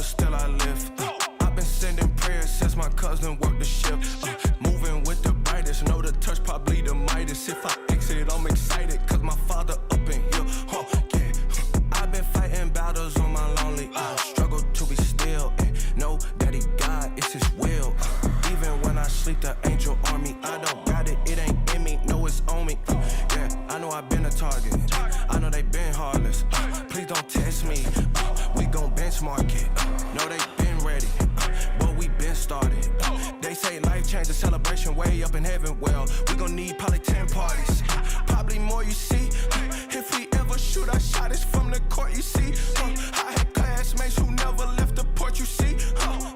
but still I live. I've been sending prayers since my cousin worked the shift. Moving with the brightest, know the touch probably the Midas. If I exit, I'm excited, cause my father up in here. Yeah. I've been fighting battles on my lonely isle. Struggle to be still and know that he God, it's his will. Even when I sleep, the angel army, I don't got it, it ain't in me, no it's on me. Yeah, I know I've been a target, I know they been heartless. Please don't test me, we gon' benchmark it. No, they been ready, but we been started. They say life change, a celebration way up in heaven. Well, we gon' need probably 10 parties, probably more, you see. If we ever shoot our shot, it's from the court, you see. I had classmates who never left the port, you see.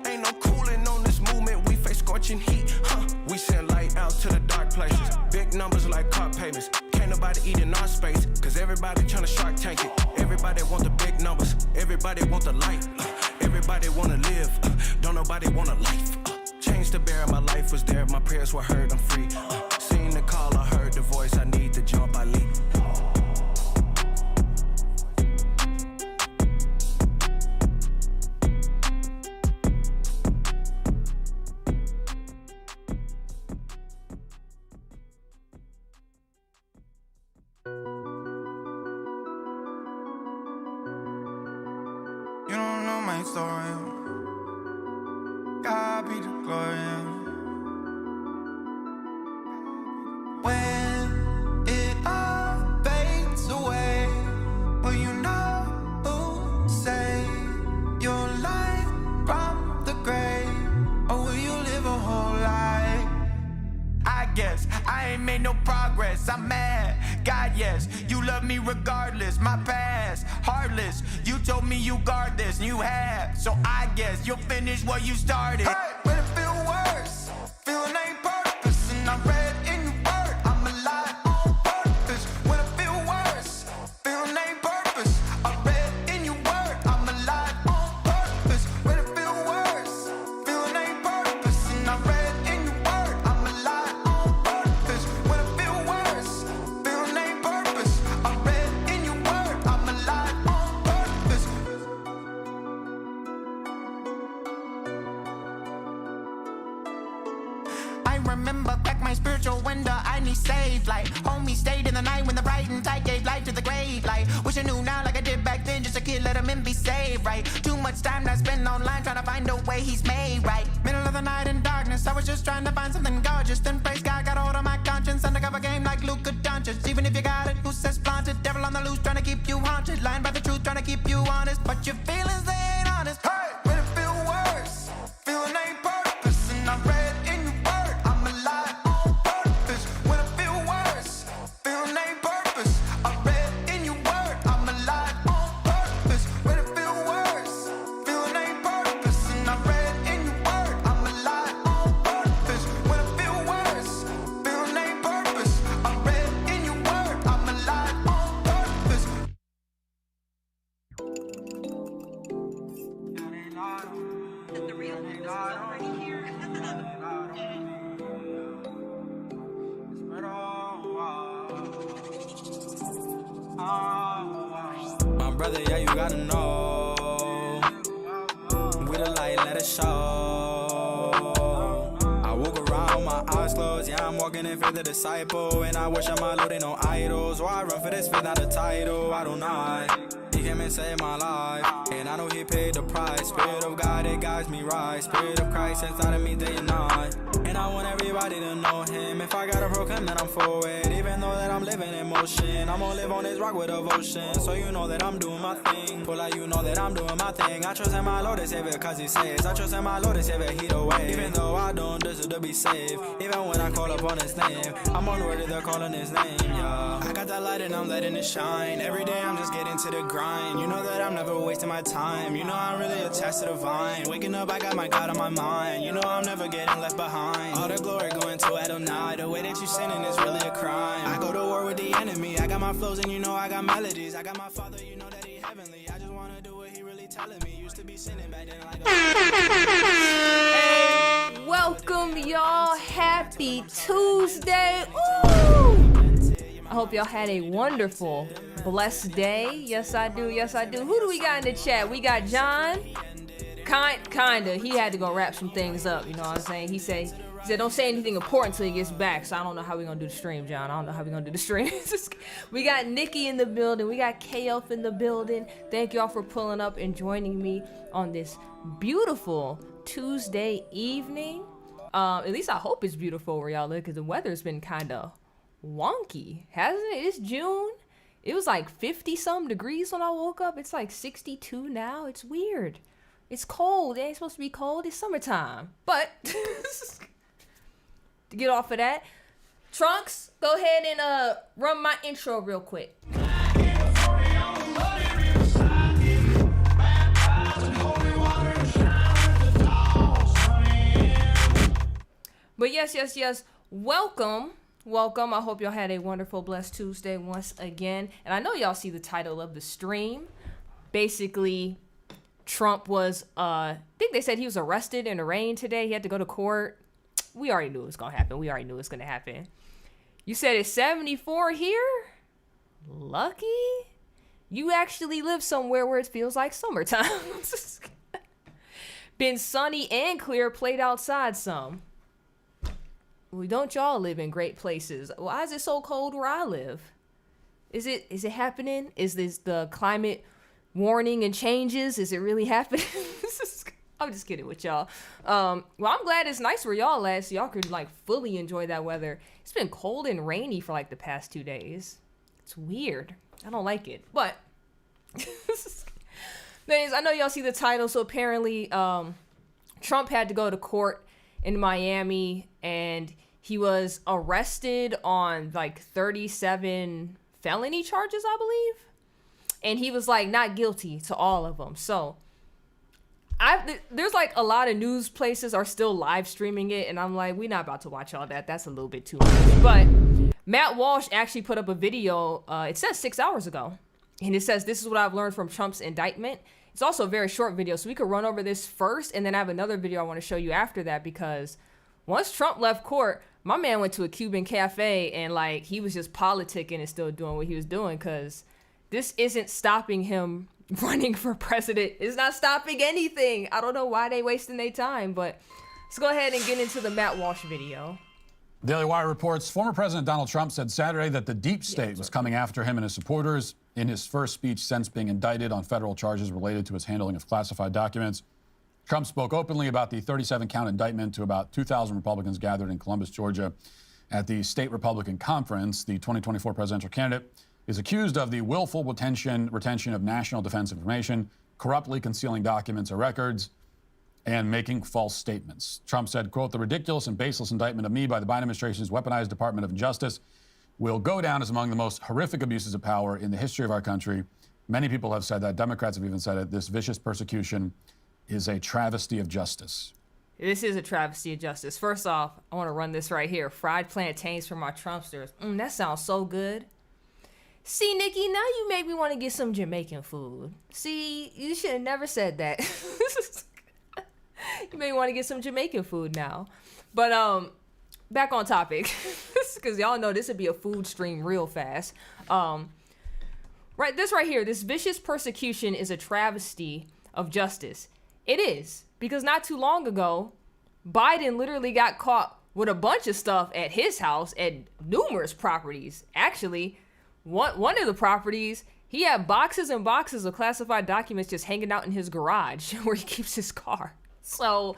Ain't no cooling on this movement, we face scorching heat. We send light out to the dark places, big numbers like car payments. Can't nobody eat in our space, cause everybody tryna Shark Tank it. Everybody want the big numbers, everybody want the light. Everybody wanna live, don't nobody want a life. Change the bear, my life was there, my prayers were heard, I'm free. Seen the call, I heard the voice, I need to jump, I leap. You don't know my story. God be the glory. When it all fades away, will you know who saved your life from the grave? Or will you live a whole life? I guess I ain't made no progress, I'm mad. God, yes, you love me regardless. My past, heartless. You told me you guard this, and you have. So I guess you'll finish what you started. Hey, but it feel worse. Feeling ain't purpose, and I read in your word. I'm alive on purpose. When it feel worse, feeling ain't purpose. I read in your word. I'm alive on purpose. When it feel worse, feeling ain't purpose, and I read in your word. I'm alive on purpose. When it feel worse, feeling ain't purpose. I read in your word. I'm alive on purpose. I remember back my spiritual window, I need saved. Like, homie stayed in the night when the writing tight gave life to the grave. Like, wish I knew now like I did back then, just a kid, let him in, be saved, right? Too much time I spent online trying to find a way he's made, right? Middle of the night in darkness, I was just trying to find something gorgeous. Then praise God got hold of my conscience, undercover game like Luka Doncic. Even if you got it, who says flaunt it? Devil on the loose trying to keep you haunted, lying by the truth trying to keep you honest, but your feelings they ain't honest. Hey, when it feel worse, feeling ain't purpose, and I read in your word. I'm alive on purpose. When it feel worse, feeling ain't purpose. I read in your word. I'm alive on purpose. When it feel worse, feeling ain't purpose, and I read in your word. I'm alive on purpose. When it feel worse, feeling ain't purpose. I read in your word. I'm alive on purpose. The real news is already here. My brother, yeah, you gotta know. We the light, let it show. I walk around with my eyes closed. Yeah, I'm walking in faith, the disciple. And I worship my Lord, ain't no idols. Or I run for this faith, not a title. I don't know. He came and saved my life, and I know he paid the price. Spirit of God, it guides me right. Spirit of Christ inside of me day and night. And I want everybody to know him. If I gotta proclaim that I'm for it, even though that I'm living in motion, I'm gonna live on this rock with devotion. So you know that I'm doing my thing. Pull out, you know that I'm doing my thing. I trust in my Lord and Savior cause he saves. I trust in my Lord and Savior, he the way. Even though I don't deserve to be saved, even when I call upon his name, I'm unworthy to calling his name, yeah. I got that light and I'm letting it shine. Every day I'm just getting to the grind. You know that I'm never wasting my time. You know I'm really attached to the vine. Waking up, I got my God on my mind. You know I'm never getting left behind. All the glory going to Adonai. The way that you sinning is really a crime. I go to war with the enemy. I got my flows and you know I got melodies. I got my father, you know that he heavenly. I just wanna do what he really telling me. Used to be sinning back then like Hey, welcome y'all. Happy Tuesday. Ooh. I hope y'all had a wonderful, blessed day. Yes, I do. Yes, I do. Who do we got in the chat? We got John. Kinda. He had to go wrap some things up, you know what I'm saying? He said, don't say anything important until he gets back. So I don't know how we're gonna do the stream, John. I don't know how we're gonna do the stream. We got Nikki in the building. We got KF in the building. Thank y'all for pulling up and joining me on this beautiful Tuesday evening. At least I hope it's beautiful where y'all live, because the weather's been kind of wonky, hasn't it? It's June. It was like 50 some degrees when I woke up. It's like 62 now. It's weird. It's cold. It ain't supposed to be cold. It's summertime. But to get off of that, Trunks, go ahead and run my intro real quick. But yes, welcome. I hope y'all had a wonderful, blessed Tuesday once again. And I know y'all see the title of the stream. Basically, Trump was, I think they said he was arrested and arraigned today. He had to go to court. We already knew it was going to happen. We already knew it was going to happen. You said it's 74 here? Lucky? You actually live somewhere where it feels like summertime. Been sunny and clear, played outside some. Well, don't y'all live in great places? Why is it so cold where I live? Is it happening? Is this the climate warning and changes? Is it really happening? I'm just kidding with y'all. Well, I'm glad it's nice where y'all at, so y'all could like fully enjoy that weather. It's been cold and rainy for like the past 2 days. It's weird. I don't like it. But anyways, I know y'all see the title. So apparently, Trump had to go to court in Miami, and he was arrested on like 37 felony charges, I believe. And he was like not guilty to all of them. So there's like a lot of news places are still live streaming it, and I'm like, we're not about to watch all that. That's a little bit too much. But Matt Walsh actually put up a video, it says 6 hours ago, and it says, "This is what I've learned from Trump's indictment." It's also a very short video, so we could run over this first, and then I have another video I want to show you after that, because once Trump left court, my man went to a Cuban cafe, and like he was just politicking and still doing what he was doing, because this isn't stopping him running for president. It's not stopping anything. I don't know why they wasting their time, but let's go ahead and get into the Matt Walsh video. Daily Wire reports former President Donald Trump said Saturday that the deep state was coming after him and his supporters in his first speech since being indicted on federal charges related to his handling of classified documents. Trump spoke openly about the 37-count indictment to about 2,000 Republicans gathered in Columbus, Georgia at the State Republican Conference. The 2024 presidential candidate is accused of the willful retention of national defense information, corruptly concealing documents or records, and making false statements. Trump said, quote, "The ridiculous and baseless indictment of me by the Biden administration's weaponized Department of Justice will go down as among the most horrific abuses of power in the history of our country. Many people have said that. Democrats have even said it. This vicious persecution is a travesty of justice." This is a travesty of justice. First off, I want to run this right here. Fried plantains for my Trumpsters. That sounds so good. See, Nikki, now you make me want to get some Jamaican food. See, you should have never said that. You may want to get some Jamaican food now. But back on topic, because y'all know this would be a food stream real fast. Right, this right here, this vicious persecution is a travesty of justice. It is, because not too long ago, Biden literally got caught with a bunch of stuff at his house at numerous properties. Actually, one of the properties, he had boxes and boxes of classified documents just hanging out in his garage where he keeps his car. So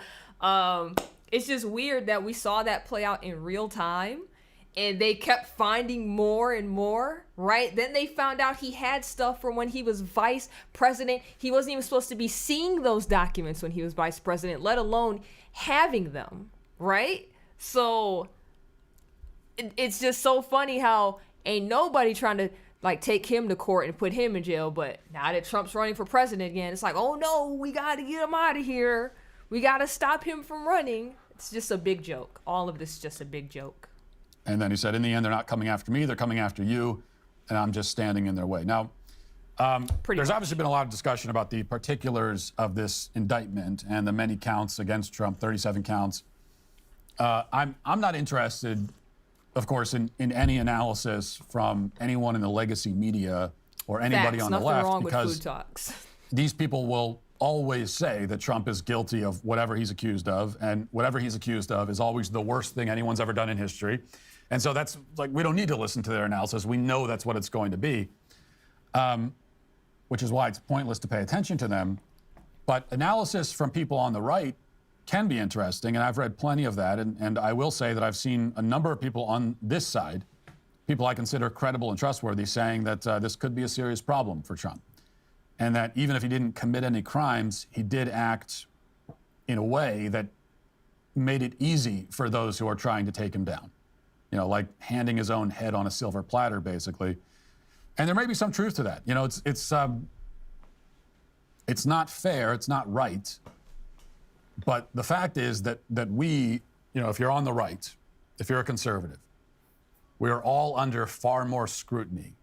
it's just weird that we saw that play out in real time, and they kept finding more and more, right? Then they found out he had stuff from when he was vice president. He wasn't even supposed to be seeing those documents when he was vice president, let alone having them, right? So it's just so funny how ain't nobody trying to like take him to court and put him in jail. But now that Trump's running for president again, it's like, oh no, we got to get him out of here. We got to stop him from running. It's just a big joke. All of this is just a big joke. And then he said, in the end, they're not coming after me, they're coming after you, and I'm just standing in their way. Now, there's obviously been a lot of discussion about the particulars of this indictment and the many counts against Trump, 37 counts. I'm not interested, of course, in any analysis from anyone in the legacy media or anybody on the left, wrong because with food talks. These people will always say that Trump is guilty of whatever he's accused of, and whatever he's accused of is always the worst thing anyone's ever done in history. And so that's like, we don't need to listen to their analysis. We know that's what it's going to be, which is why it's pointless to pay attention to them. But analysis from people on the right can be interesting, and I've read plenty of that. And I will say that I've seen a number of people on this side, people I consider credible and trustworthy, saying that this could be a serious problem for Trump. And that even if he didn't commit any crimes, he did act in a way that made it easy for those who are trying to take him down. You know, like handing his own head on a silver platter, basically. And there may be some truth to that. You know, it's not fair, it's not right. But the fact is that we, you know, if you're on the right, if you're a conservative, we are all under far more scrutiny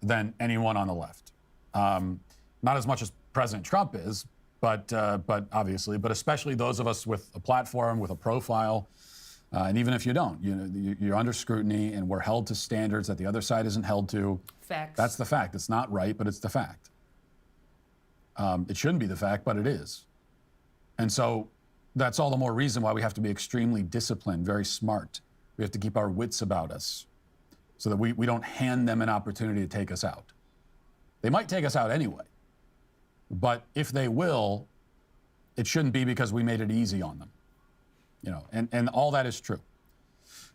than anyone on the left. Not as much as President Trump is, but obviously, but especially those of us with a platform, with a profile, and even if you don't, you know, you're under scrutiny, and we're held to standards that the other side isn't held to. Facts. That's the fact. It's not right, but it's the fact. It shouldn't be the fact, but it is. And so that's all the more reason why we have to be extremely disciplined, very smart. We have to keep our wits about us so that we don't hand them an opportunity to take us out. They might take us out anyway. But if they will, it shouldn't be because we made it easy on them. You know, and all that is true.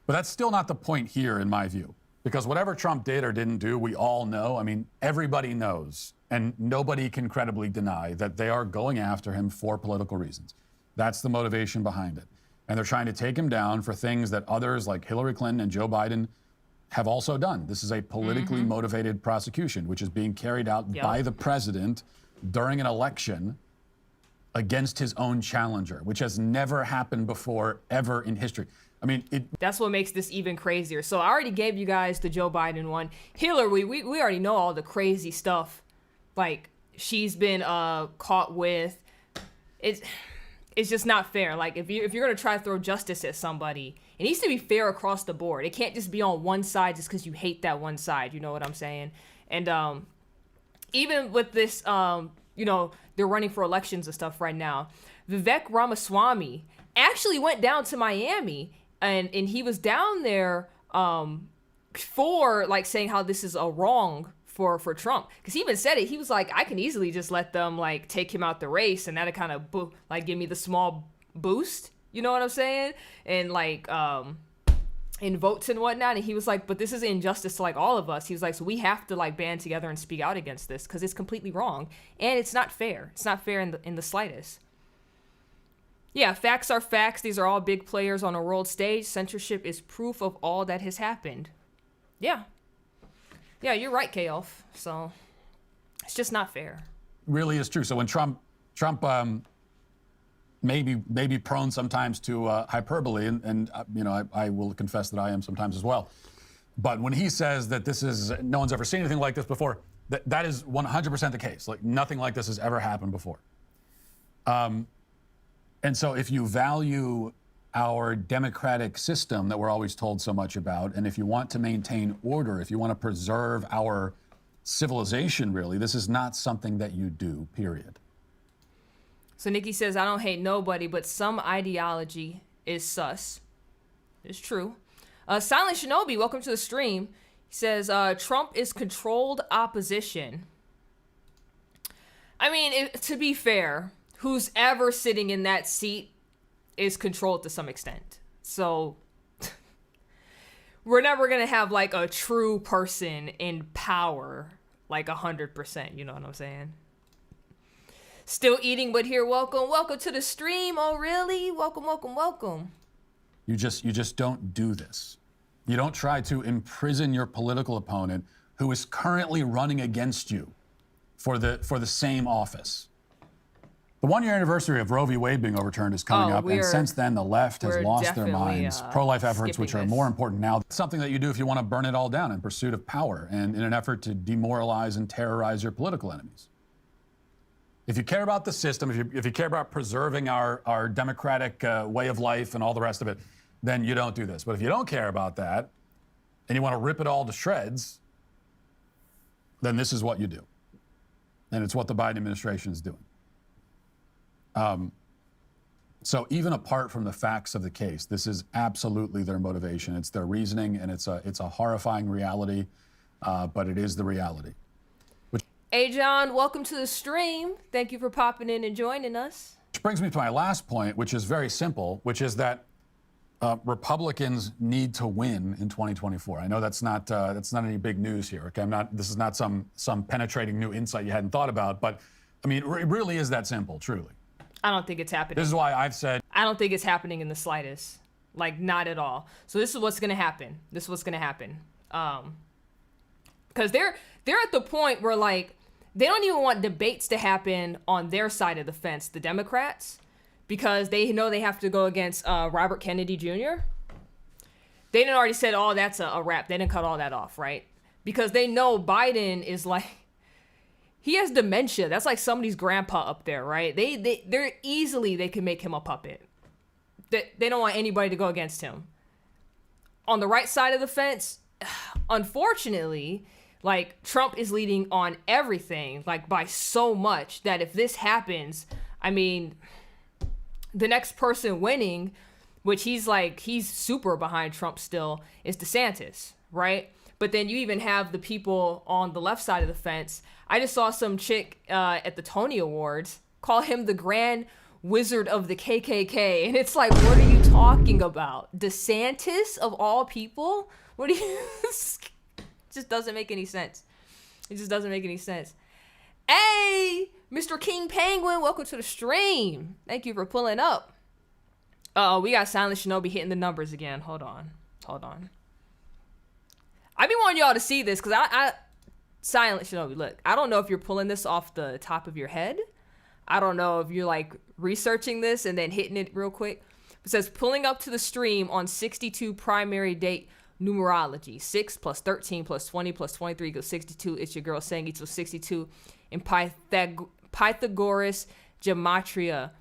But that's still not the point here, in my view. Because whatever Trump did or didn't do, we all know. I mean, everybody knows, and nobody can credibly deny that they are going after him for political reasons. That's the motivation behind it. And they're trying to take him down for things that others like Hillary Clinton and Joe Biden have also done. This is a politically motivated prosecution, which is being carried out by the president during an election against his own challenger, which has never happened before, ever in history. I mean, that's what makes this even crazier. So I already gave you guys the Joe Biden one. Hillary, we already know all the crazy stuff, like she's been caught with. It's just not fair. Like if you're gonna try to throw justice at somebody, it needs to be fair across the board. It can't just be on one side just because you hate that one side. You know what I'm saying? And even with this, you know, they're running for elections and stuff right now. Vivek Ramaswamy actually went down to Miami, and he was down there for like saying how this is a wrong for Trump, because he even said it. He was like, I can easily just let them like take him out the race, and that'll kind of like give me the small boost. You know what I'm saying? And like in votes and whatnot. And he was like, but this is injustice to like all of us. He was like, so we have to like band together and speak out against this because it's completely wrong and it's not fair. It's not fair in the slightest. Yeah, facts are facts. These are all big players on a world stage. Censorship is proof of all that has happened. Yeah, you're right, K-Elf. So it's just not fair. Really is true. So when Trump may be prone sometimes to hyperbole, and you know, I will confess that I am sometimes as well. But when he says that this is, no one's ever seen anything like this before, that is 100% the case. Like nothing like this has ever happened before. And so if you value our democratic system that we're always told so much about, and if you want to maintain order, if you want to preserve our civilization, really, this is not something that you do, period. So Nikki says, I don't hate nobody, but some ideology is sus. It's true. Silent Shinobi, welcome to the stream. He says, Trump is controlled opposition. I mean, to be fair, who's ever sitting in that seat is controlled to some extent. So we're never going to have like a true person in power, like 100%. You know what I'm saying? Still eating, but here. Welcome to the stream. Oh, really? Welcome. You just don't do this. You don't try to imprison your political opponent who is currently running against you for the same office. The 1-year anniversary of Roe v. Wade being overturned is coming up, and since then the left has lost their minds. Pro-life efforts, which are more important now, it's something that you do if you want to burn it all down in pursuit of power and in an effort to demoralize and terrorize your political enemies. If you care about the system, if you care about preserving our democratic way of life and all the rest of it, then you don't do this. But if you don't care about that and you want to rip it all to shreds, then this is what you do. And it's what the Biden administration is doing. So even apart from the facts of the case, this is absolutely their motivation. It's their reasoning, and it's a horrifying reality, but it is the reality. Hey, John, welcome to the stream. Thank you for popping in and joining us. Which brings me to my last point, which is very simple, which is that Republicans need to win in 2024. I know that's not any big news here. Okay, this is not some penetrating new insight you hadn't thought about, but I mean, it really is that simple, truly. I don't think it's happening. This is why I've said I don't think it's happening in the slightest. Like, not at all. So this is what's going to happen. Because they're at the point where, like, they don't even want debates to happen on their side of the fence, the Democrats, because they know they have to go against Robert Kennedy Jr. They didn't already said, oh, that's a wrap. They didn't cut all that off, right? Because they know Biden is like, he has dementia. That's like somebody's grandpa up there, right? They're easily, they can make him a puppet. They don't want anybody to go against him. On the right side of the fence, unfortunately, like, Trump is leading on everything, like, by so much that if this happens, I mean, the next person winning, which he's super behind Trump still, is DeSantis, right? But then you even have the people on the left side of the fence. I just saw some chick at the Tony Awards call him the Grand Wizard of the KKK. And it's like, what are you talking about? DeSantis, of all people? What do you... It just doesn't make any sense. It just doesn't make any sense. Hey, Mr. King Penguin, welcome to the stream. Thank you for pulling up. Uh-oh, we got Silent Shinobi hitting the numbers again. Hold on. I've been wanting y'all to see this because I Silent Shinobi, look, I don't know if you're pulling this off the top of your head. I don't know if you're like researching this and then hitting it real quick. It says pulling up to the stream on 62 primary date numerology. 6 plus 13 plus 20 plus 23 equals 62. It's your girl saying equals 62 in Pythagoras gematria.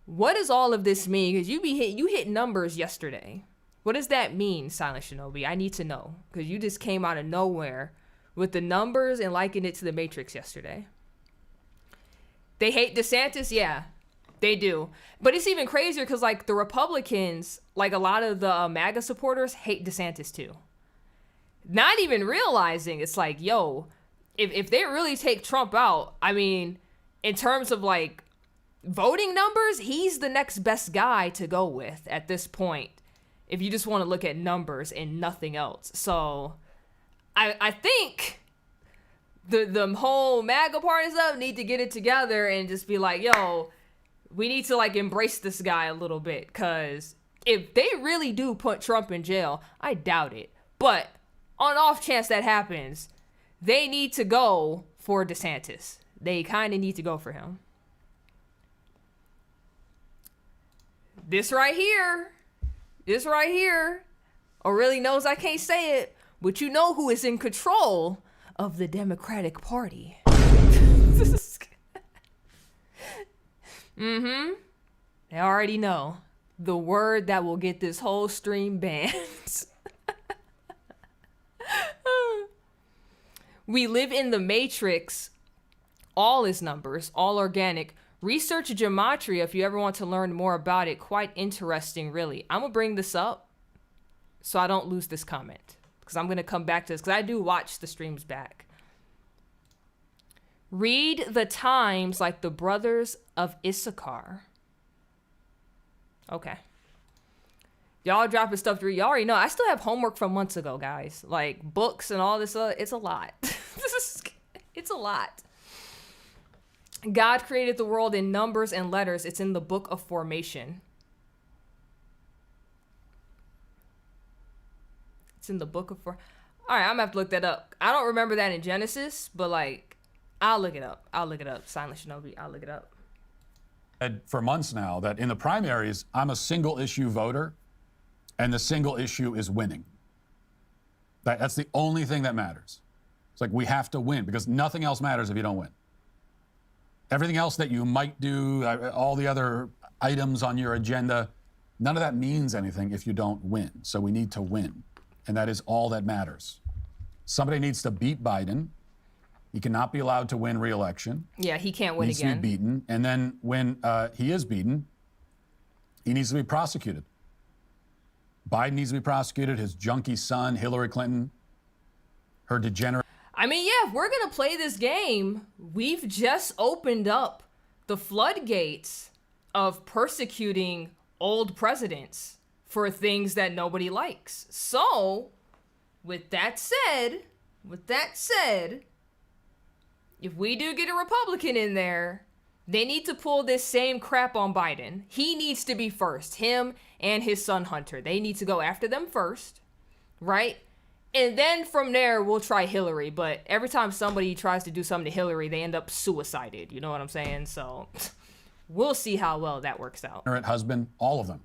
What does all of this mean? Because you hit numbers yesterday. What does that mean, Silent Shinobi? I need to know, because you just came out of nowhere with the numbers and likened it to the Matrix yesterday. They hate DeSantis? Yeah, they do. But it's even crazier because, like, the Republicans, like a lot of the MAGA supporters, hate DeSantis too. Not even realizing it's like, yo, if they really take Trump out, I mean, in terms of, like, voting numbers, he's the next best guy to go with at this point, if you just want to look at numbers and nothing else. So I think the whole MAGA party stuff need to get it together and just be like, yo, we need to, like, embrace this guy a little bit, because if they really do put Trump in jail, I doubt it, but on off chance that happens, they need to go for DeSantis. They kind of need to go for him. This right here, or really knows I can't say it, but you know who is in control of the Democratic Party. They already know the word that will get this whole stream banned. We live in the Matrix. All is numbers, all organic. Research gematria if you ever want to learn more about it. Quite interesting, really. I'm going to bring this up so I don't lose this comment, because I'm going to come back to this, because I do watch the streams back. Read the times like the brothers of Issachar. Okay. Y'all dropping stuff to read. Y'all already know. I still have homework from months ago, guys. Like books and all this. It's a lot. It's a lot. God created the world in numbers and letters. It's in the book of formation. It's in the book of All right, I'm gonna have to look that up. I don't remember that in Genesis, but like, I'll look it up. Silent Shinobi, I'll look it up. For months now that in the primaries, I'm a single issue voter, and the single issue is winning. That's the only thing that matters. It's like, we have to win, because nothing else matters if you don't win. Everything else that you might do, all the other items on your agenda, none of that means anything if you don't win. So we need to win. And that is all that matters. Somebody needs to beat Biden. He cannot be allowed to win re-election. Yeah, he can't win Needs again. to be beaten. And then when he is beaten, he needs to be prosecuted. Biden needs to be prosecuted. His junkie son, Hillary Clinton, her degenerate. I mean, yeah, if we're going to play this game, we've just opened up the floodgates of persecuting old presidents for things that nobody likes. So, with that said, if we do get a Republican in there, they need to pull this same crap on Biden. He needs to be first. Him and his son Hunter. They need to go after them first, right? And then from there, we'll try Hillary. But every time somebody tries to do something to Hillary, they end up suicided. You know what I'm saying? So we'll see how well that works out. Husband, all of them.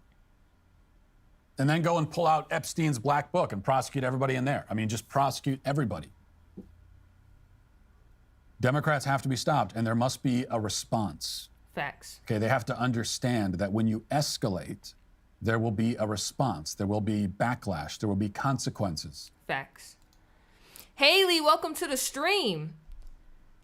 And then go and pull out Epstein's black book and prosecute everybody in there. I mean, just prosecute everybody. Democrats have to be stopped, and there must be a response. Facts. Okay, they have to understand that when you escalate, there will be a response. There will be backlash. There will be consequences. Facts. Haley, welcome to the stream.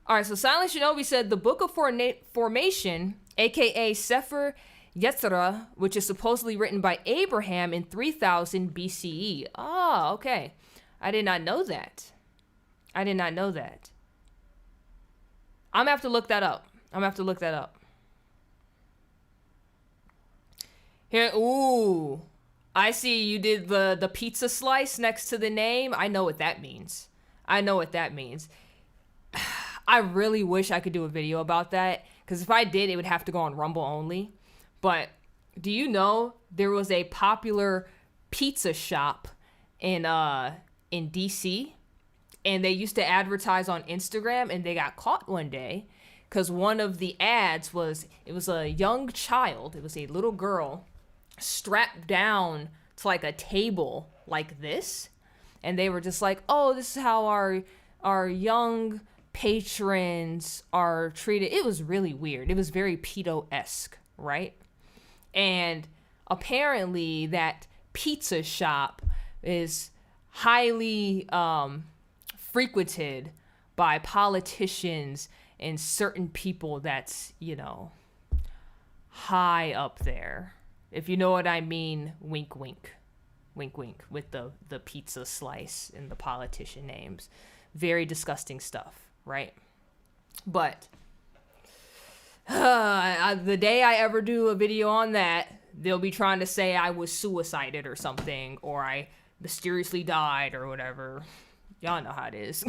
All right, so Silent Shinobi said the Book of Formation, a.k.a. Sefer Yetzirah, which is supposedly written by Abraham in 3000 BCE. Oh, okay. I did not know that. I'm going to have to look that up. Here, ooh. I see you did the pizza slice next to the name. I know what that means. I really wish I could do a video about that, because if I did, it would have to go on Rumble only. But do you know there was a popular pizza shop in DC? And they used to advertise on Instagram, and they got caught one day because one of the ads was a young child. It was a little girl strapped down to like a table like this. And they were just like, oh, this is how our young patrons are treated. It was really weird. It was very pedo-esque, right? And apparently that pizza shop is highly frequented by politicians and certain people that's, high up there. If you know what I mean, wink, wink. Wink, wink, with the pizza slice and the politician names. Very disgusting stuff, right? But the day I ever do a video on that, they'll be trying to say I was suicided or something, or I mysteriously died or whatever. Y'all know how it is.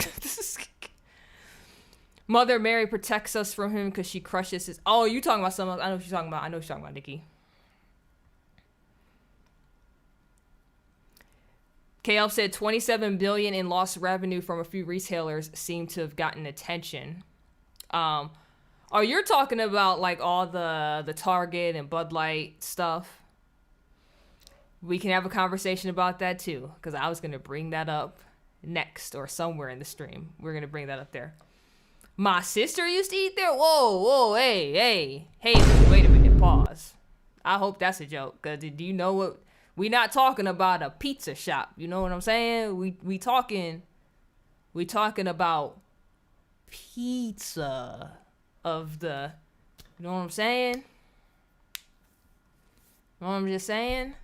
Mother Mary protects us from him because she crushes his... Oh, you talking about someone? I know what you're talking about. Nikki. KL said 27 billion in lost revenue from a few retailers seem to have gotten attention. Oh, you're talking about like all the Target and Bud Light stuff. We can have a conversation about that too, because I was gonna bring that up next or somewhere in the stream. We're gonna bring that up there. My sister used to eat there. Whoa, hey, wait a minute, pause. I hope that's a joke, because do you know what? We not talking about a pizza shop. You know what I'm saying? We talking about pizza of the, you know what I'm saying? You know what I'm just saying?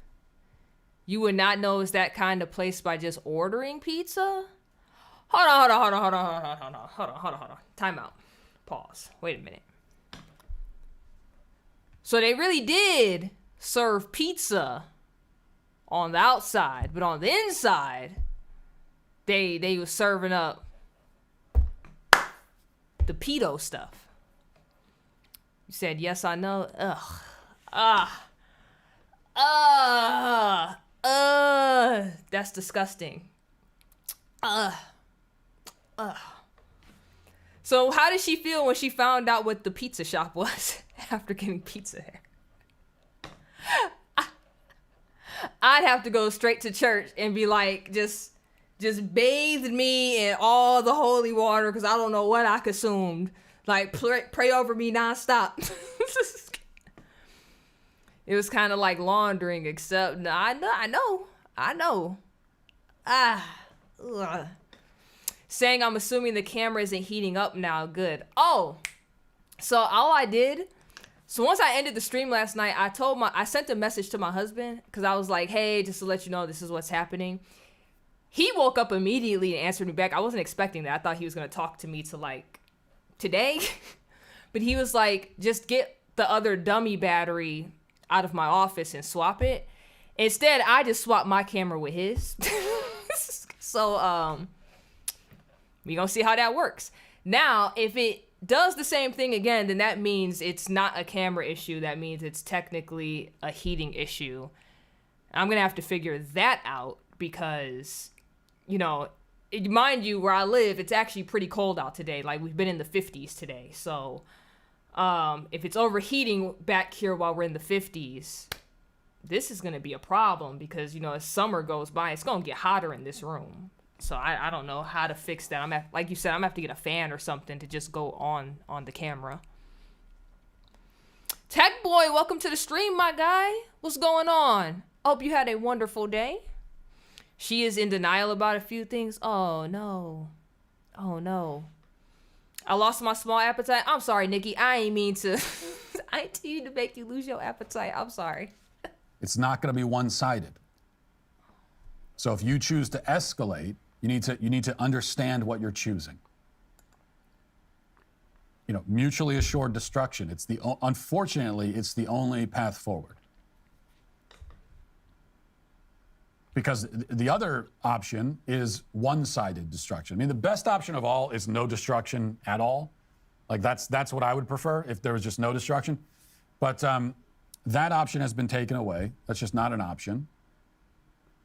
You would not know it's that kind of place by just ordering pizza? Hold on. Time out. Pause. Wait a minute. So they really did serve pizza on the outside, but on the inside, they was serving up the pedo stuff. You said, yes, I know. That's disgusting. So how did she feel when she found out what the pizza shop was after getting pizza there? I'd have to go straight to church and be like, just bathe me in all the holy water, because I don't know what I consumed. Like, pray over me nonstop. It was kind of like laundering, except I know. Saying I'm assuming the camera isn't heating up now. Good. Oh, so all I did, so once I ended the stream last night, I sent a message to my husband because I was like, hey, just to let you know, this is what's happening. He woke up immediately and answered me back. I wasn't expecting that. I thought he was going to talk to me to like today. But he was like, just get the other dummy battery out of my office and swap it. Instead, I just swapped my camera with his. So, we gonna see how that works. Now, if it does the same thing again, then that means it's not a camera issue. That means it's technically a heating issue. I'm gonna have to figure that out because, you know, mind you, where I live, it's actually pretty cold out today. Like, we've been in the 50s today. So, if it's overheating back here while we're in the 50s, this is going to be a problem because, you know, as summer goes by, it's going to get hotter in this room. So I don't know how to fix that. Like you said, I'm going to have to get a fan or something to just go on the camera. Tech Boy, welcome to the stream, my guy. What's going on? Hope you had a wonderful day. She is in denial about a few things. Oh, no. Oh, no. I lost my small appetite. I'm sorry, Nikki. I ain't mean to. I ain't mean to make you lose your appetite. I'm sorry. It's not going to be one-sided. So if you choose to escalate, you need to understand what you're choosing. You know, mutually assured destruction. Unfortunately, it's the only path forward. Because the other option is one-sided destruction. I mean, the best option of all is no destruction at all. Like, that's what I would prefer if there was just no destruction. But that option has been taken away. That's just not an option.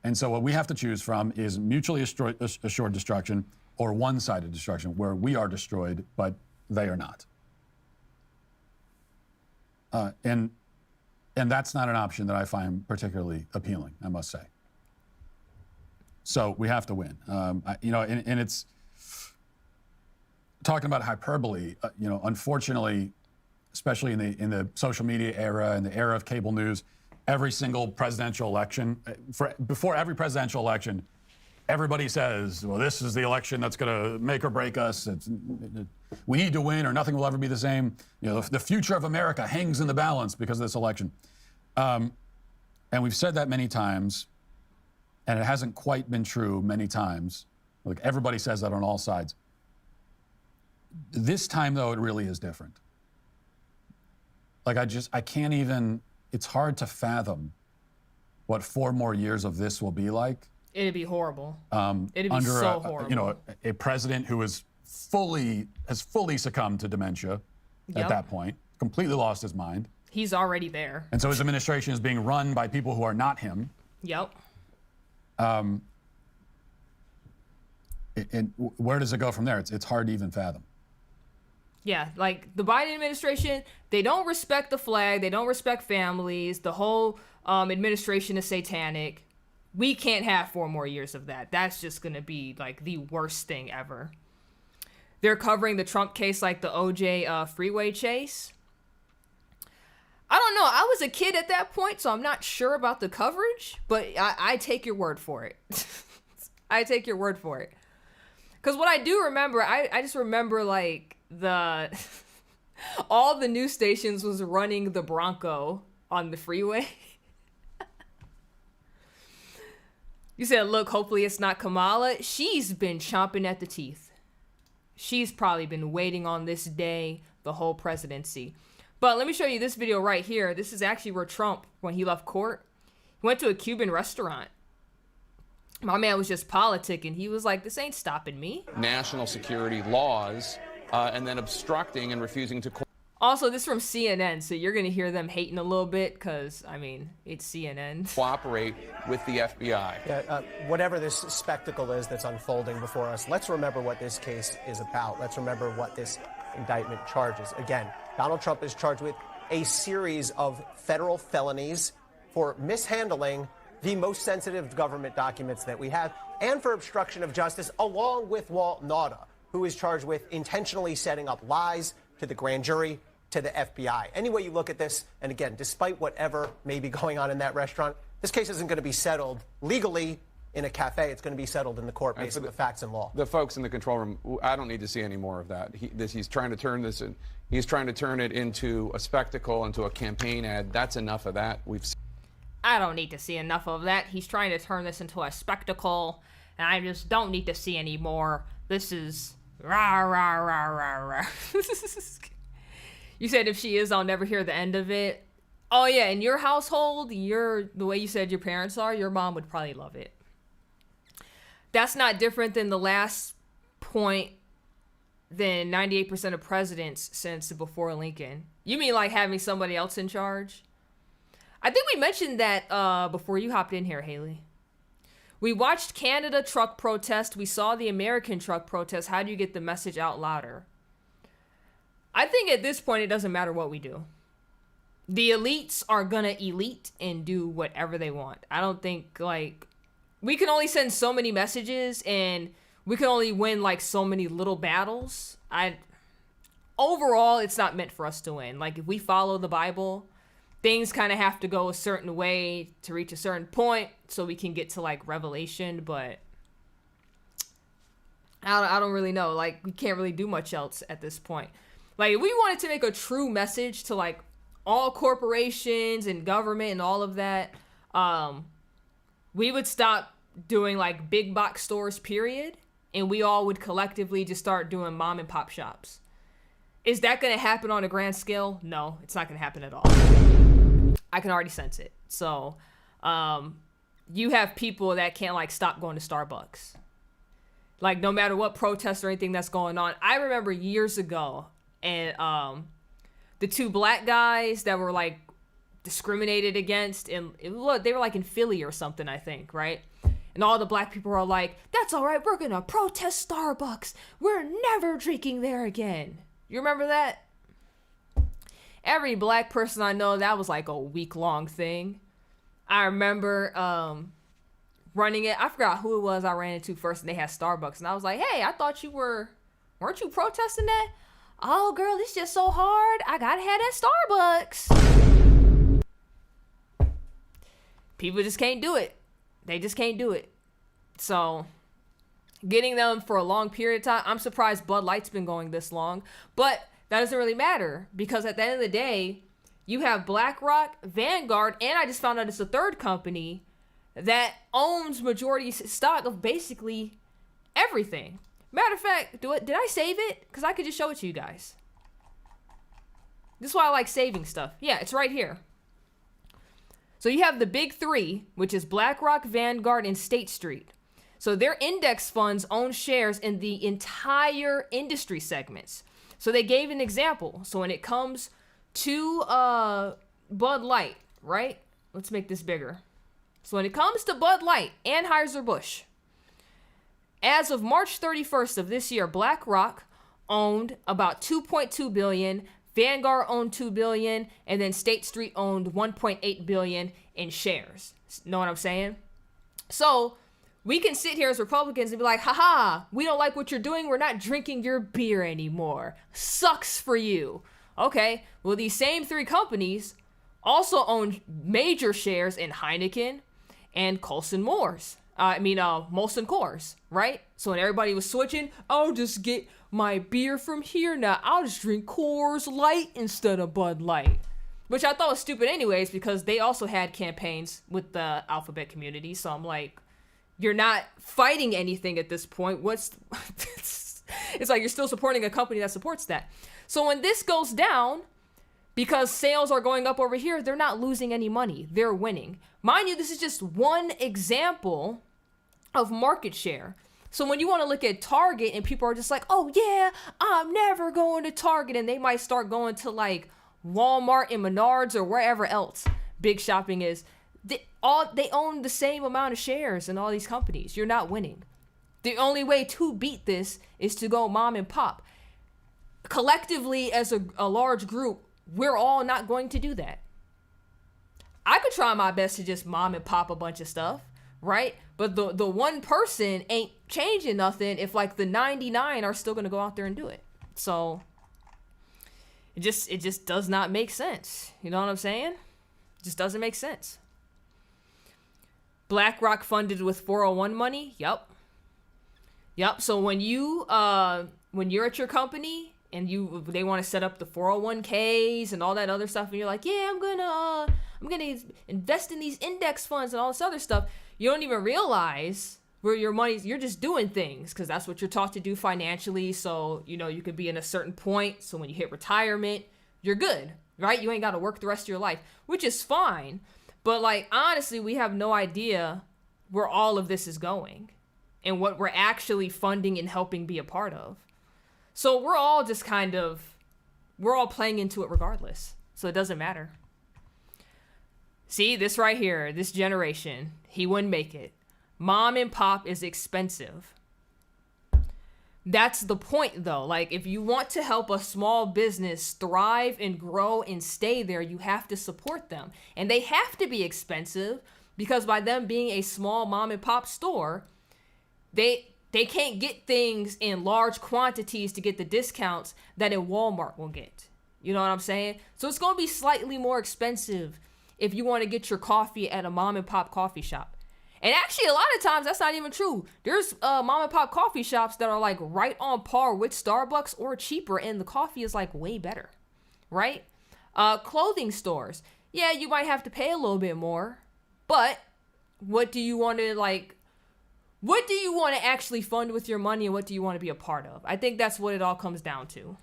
And so what we have to choose from is mutually assured destruction or one-sided destruction, where we are destroyed, but they are not. And that's not an option that I find particularly appealing, I must say. So we have to win. You know, and it's talking about hyperbole. You know, unfortunately, especially in the social media era and the era of cable news, every single presidential election, before every presidential election, everybody says, well, this is the election that's going to make or break us. We need to win or nothing will ever be the same. You know, the future of America hangs in the balance because of this election. And we've said that many times, and it hasn't quite been true many times. Like, everybody says that on all sides. This time, though, it really is different. Like, I can't even, it's hard to fathom what 4 more years of this will be like. It'd be horrible. It'd be so horrible. You know, a president who has fully succumbed to dementia at that point, completely lost his mind. He's already there. And so his administration is being run by people who are not him. Yep. And where does it go from there? It's hard to even fathom. Yeah, like the Biden administration, they don't respect the flag. They don't respect families. The whole administration is satanic. We can't have 4 more years of that. That's just going to be like the worst thing ever. They're covering the Trump case like the OJ freeway chase. I don't know. I was a kid at that point, so I'm not sure about the coverage, but I take your word for it. I take your word for it. Because what I do remember, I just remember like all the news stations was running the Bronco on the freeway. You said, look, hopefully it's not Kamala. She's been chomping at the teeth. She's probably been waiting on this day the whole presidency. But let me show you this video right here. This is actually where Trump, when he left court, he went to a Cuban restaurant. My man was just politicking. He was like, this ain't stopping me. National security laws and then obstructing and refusing to... Also, this is from CNN, so you're going to hear them hating a little bit because, I mean, it's CNN. Cooperate with the FBI. Yeah, whatever this spectacle is that's unfolding before us, let's remember what this case is about. Let's remember what this indictment charges. Again, Donald Trump is charged with a series of federal felonies for mishandling the most sensitive government documents that we have and for obstruction of justice, along with Walt Nauta, who is charged with intentionally setting up lies to the grand jury, to the FBI. Any way you look at this, and again, despite whatever may be going on in that restaurant, this case isn't going to be settled legally in a cafe. It's going to be settled in the court based on the facts and law. The folks in the control room, I don't need to see any more of that. He's trying to turn this in. He's trying to turn it into a spectacle, into a campaign ad. That's enough of that. I don't need to see enough of that. He's trying to turn this into a spectacle, and I just don't need to see any more. This is rah, rah, rah, rah, rah. You said if she is, I'll never hear the end of it. Oh yeah, in your household, the way you said your parents are, your mom would probably love it. That's not different than the last point than 98% of presidents since before Lincoln. You mean like having somebody else in charge? I think we mentioned that before you hopped in here, Haley. We watched Canada truck protest. We saw the American truck protest. How do you get the message out louder? I think at this point, it doesn't matter what we do. The elites are gonna elite and do whatever they want. I don't think, like, we can only send so many messages and we can only win like so many little battles. Overall, it's not meant for us to win. Like, if we follow the Bible, things kind of have to go a certain way to reach a certain point so we can get to like Revelation, but I don't really know. Like, we can't really do much else at this point. Like, if we wanted to make a true message to like all corporations and government and all of that, we would stop doing like big box stores, period, and we all would collectively just start doing mom and pop shops. Is that going to happen on a grand scale? No, it's not going to happen at all. I can already sense it. So, you have people that can't like stop going to Starbucks. Like, no matter what protest or anything that's going on. I remember years ago, and the two black guys that were like discriminated against, and look, they were like in Philly or something, I think, right? And all the black people are like, that's all right, we're gonna protest Starbucks. We're never drinking there again. You remember that? Every black person I know, that was like a week-long thing. I remember running it. I forgot who it was I ran into first, and they had Starbucks. And I was like, hey, I thought weren't you protesting that? Oh, girl, it's just so hard. I gotta have that Starbucks. People just can't do it. They just can't do it. So, getting them for a long period of time, I'm surprised Bud Light's been going this long. But that doesn't really matter, because at the end of the day, you have BlackRock, Vanguard, and I just found out it's a third company that owns majority stock of basically everything. Matter of fact, did I save it? Because I could just show it to you guys. This is why I like saving stuff. Yeah, it's right here. So you have the big three, which is BlackRock, Vanguard, and State Street. So their index funds own shares in the entire industry segments. So they gave an example. So when it comes to Bud Light, right? Let's make this bigger. So when it comes to Bud Light, Anheuser-Busch, as of March 31st of this year, BlackRock owned about $2.2 billion, Vanguard owned $2 billion, and then State Street owned $1.8 billion in shares. Know what I'm saying? So we can sit here as Republicans and be like, haha, we don't like what you're doing. We're not drinking your beer anymore. Sucks for you. Okay, well, these same three companies also own major shares in Heineken and Molson Coors, right? So when everybody was switching, I'll just get my beer from here now. I'll just drink Coors Light instead of Bud Light. Which I thought was stupid anyways, because they also had campaigns with the alphabet community. So I'm like, you're not fighting anything at this point. It's like you're still supporting a company that supports that. So when this goes down, because sales are going up over here, they're not losing any money. They're winning. Mind you, this is just one example of market share. So when you want to look at Target and people are just like, oh yeah, I'm never going to Target, and they might start going to like Walmart and Menards or wherever else big shopping is, they own the same amount of shares in all these companies. You're not winning. The only way to beat this is to go mom and pop. Collectively, as a large group, we're all not going to do that. I could try my best to just mom and pop a bunch of stuff, right? But the one person ain't changing nothing if like the 99 are still going to go out there and do it. So it just does not make sense. You know what I'm saying? It just doesn't make sense. BlackRock funded with 401 money. Yep. So when you're at your company and they want to set up the 401ks and all that other stuff, and you're like, yeah, I'm gonna invest in these index funds and all this other stuff, you don't even realize where your money's. You're just doing things because that's what you're taught to do financially. So you could be in a certain point. So when you hit retirement, you're good, right? You ain't got to work the rest of your life, which is fine. But like, honestly, we have no idea where all of this is going and what we're actually funding and helping be a part of. So we're all just we're all playing into it regardless. So it doesn't matter. See, this right here, this generation, he wouldn't make it. Mom and pop is expensive. That's the point though. Like, if you want to help a small business thrive and grow and stay there, you have to support them. And they have to be expensive because by them being a small mom and pop store, they can't get things in large quantities to get the discounts that a Walmart will get. You know what I'm saying? So it's going to be slightly more expensive if you want to get your coffee at a mom and pop coffee shop. And actually, a lot of times that's not even true. There's mom and pop coffee shops that are like right on par with Starbucks or cheaper, and the coffee is like way better, right? Clothing stores. Yeah, you might have to pay a little bit more, but what do you want to actually fund with your money, and what do you want to be a part of? I think that's what it all comes down to.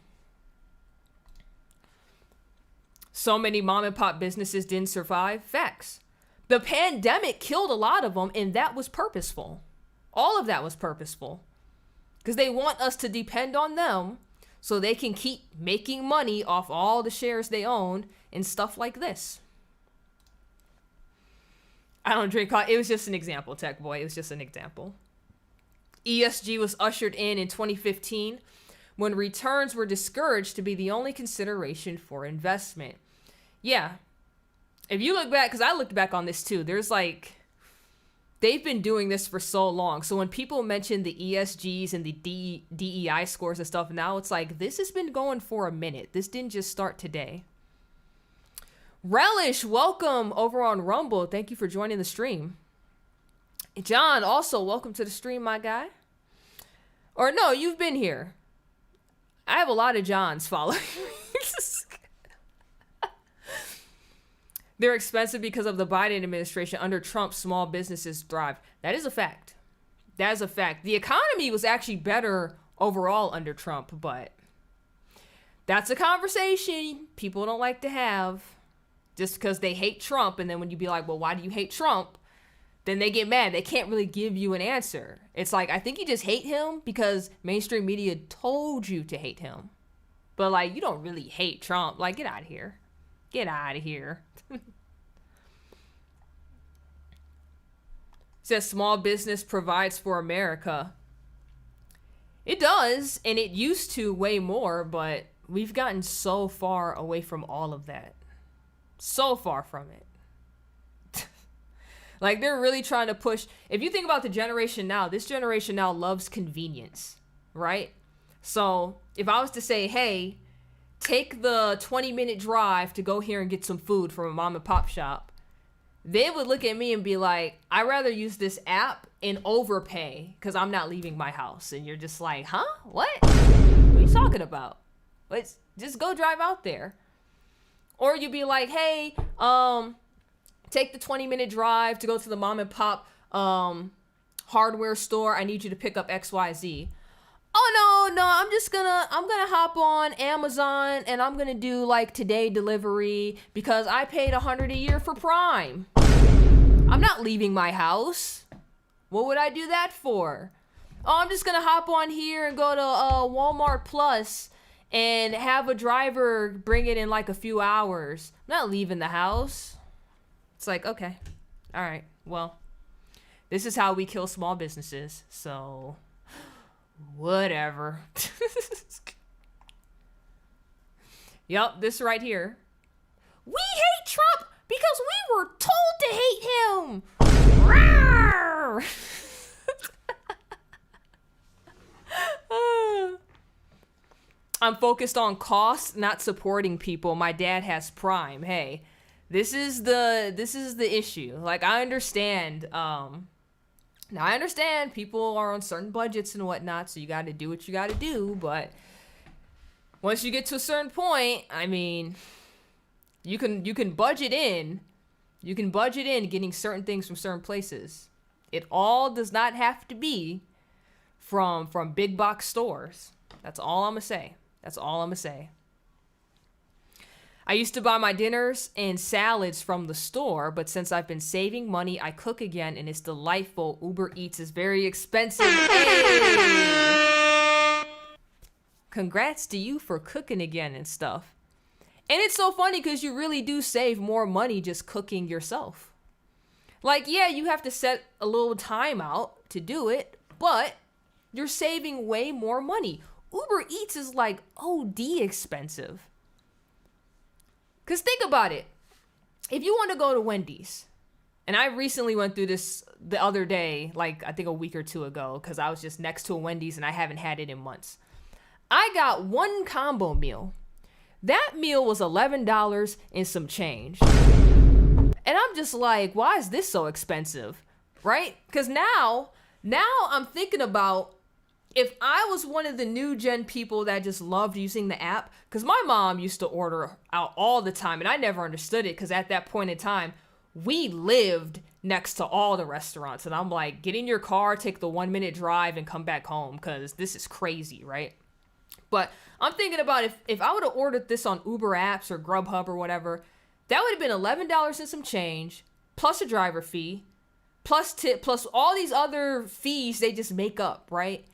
So many mom and pop businesses didn't survive. Facts. The pandemic killed a lot of them, and that was purposeful. All of that was purposeful. Because they want us to depend on them so they can keep making money off all the shares they own and stuff like this. I don't drink coffee. It was just an example, Tech Boy. It was just an example. ESG was ushered in 2015 when returns were discouraged to be the only consideration for investment. Yeah. If you look back, because I looked back on this too, there's like, they've been doing this for so long. So when people mention the ESGs and the DEI scores and stuff, now it's like, this has been going for a minute. This didn't just start today. Relish, welcome over on Rumble. Thank you for joining the stream. John, also welcome to the stream, my guy. Or no, you've been here. I have a lot of Johns following me. They're expensive because of the Biden administration. Under Trump, small businesses thrived. That is a fact. That is a fact. The economy was actually better overall under Trump, but that's a conversation people don't like to have just because they hate Trump. And then when you be like, well, why do you hate Trump? Then they get mad. They can't really give you an answer. It's like, I think you just hate him because mainstream media told you to hate him. But like, you don't really hate Trump. Like, get out of here. Get out of here. Says small business provides for America. It does, and it used to way more, but we've gotten so far away from all of that. So far from it. Like, they're really trying to push. If you think about the generation now, this generation now loves convenience, right? So if I was to say, hey, take the 20-minute drive to go here and get some food from a mom and pop shop, they would look at me and be like, I'd rather use this app and overpay because I'm not leaving my house. And you're just like, huh? What? What are you talking about? Let's just go drive out there. Or you'd be like, hey, take the 20-minute drive to go to the mom and pop hardware store. I need you to pick up XYZ. Oh, no, I'm gonna hop on Amazon and I'm gonna do like today delivery because I paid $100 a year for Prime. I'm not leaving my house. What would I do that for? Oh, I'm just gonna hop on here and go to Walmart Plus and have a driver bring it in like a few hours. I'm not leaving the house. It's like, okay, all right, well, this is how we kill small businesses, so whatever. Yep, this right here. We hate Trump because we were told to hate him. Rawr! I'm focused on costs, not supporting people. My dad has Prime. Hey, This is the issue. Like, I understand. Now, I understand people are on certain budgets and whatnot, so you got to do what you got to do. But once you get to a certain point, I mean, you can budget in. You can budget in getting certain things from certain places. It all does not have to be from big box stores. That's all I'm gonna say. That's all I'm gonna say. I used to buy my dinners and salads from the store, but since I've been saving money, I cook again, and it's delightful. Uber Eats is very expensive. Hey! Congrats to you for cooking again and stuff. And it's so funny because you really do save more money just cooking yourself. Like, yeah, you have to set a little time out to do it, but you're saving way more money. Uber Eats is like OD expensive. Because think about it. If you want to go to Wendy's, and I recently went through this the other day, like I think a week or two ago, because I was just next to a Wendy's and I haven't had it in months. I got one combo meal. That meal was $11 and some change. And I'm just like, why is this so expensive? Right? Because now I'm thinking about if I was one of the new gen people that just loved using the app, because my mom used to order out all the time and I never understood it because at that point in time, we lived next to all the restaurants. And I'm like, get in your car, take the 1-minute drive and come back home because this is crazy, right? But I'm thinking about if I would have ordered this on Uber apps or Grubhub or whatever, that would have been $11 and some change, plus a driver fee, plus tip, plus all these other fees they just make up, right?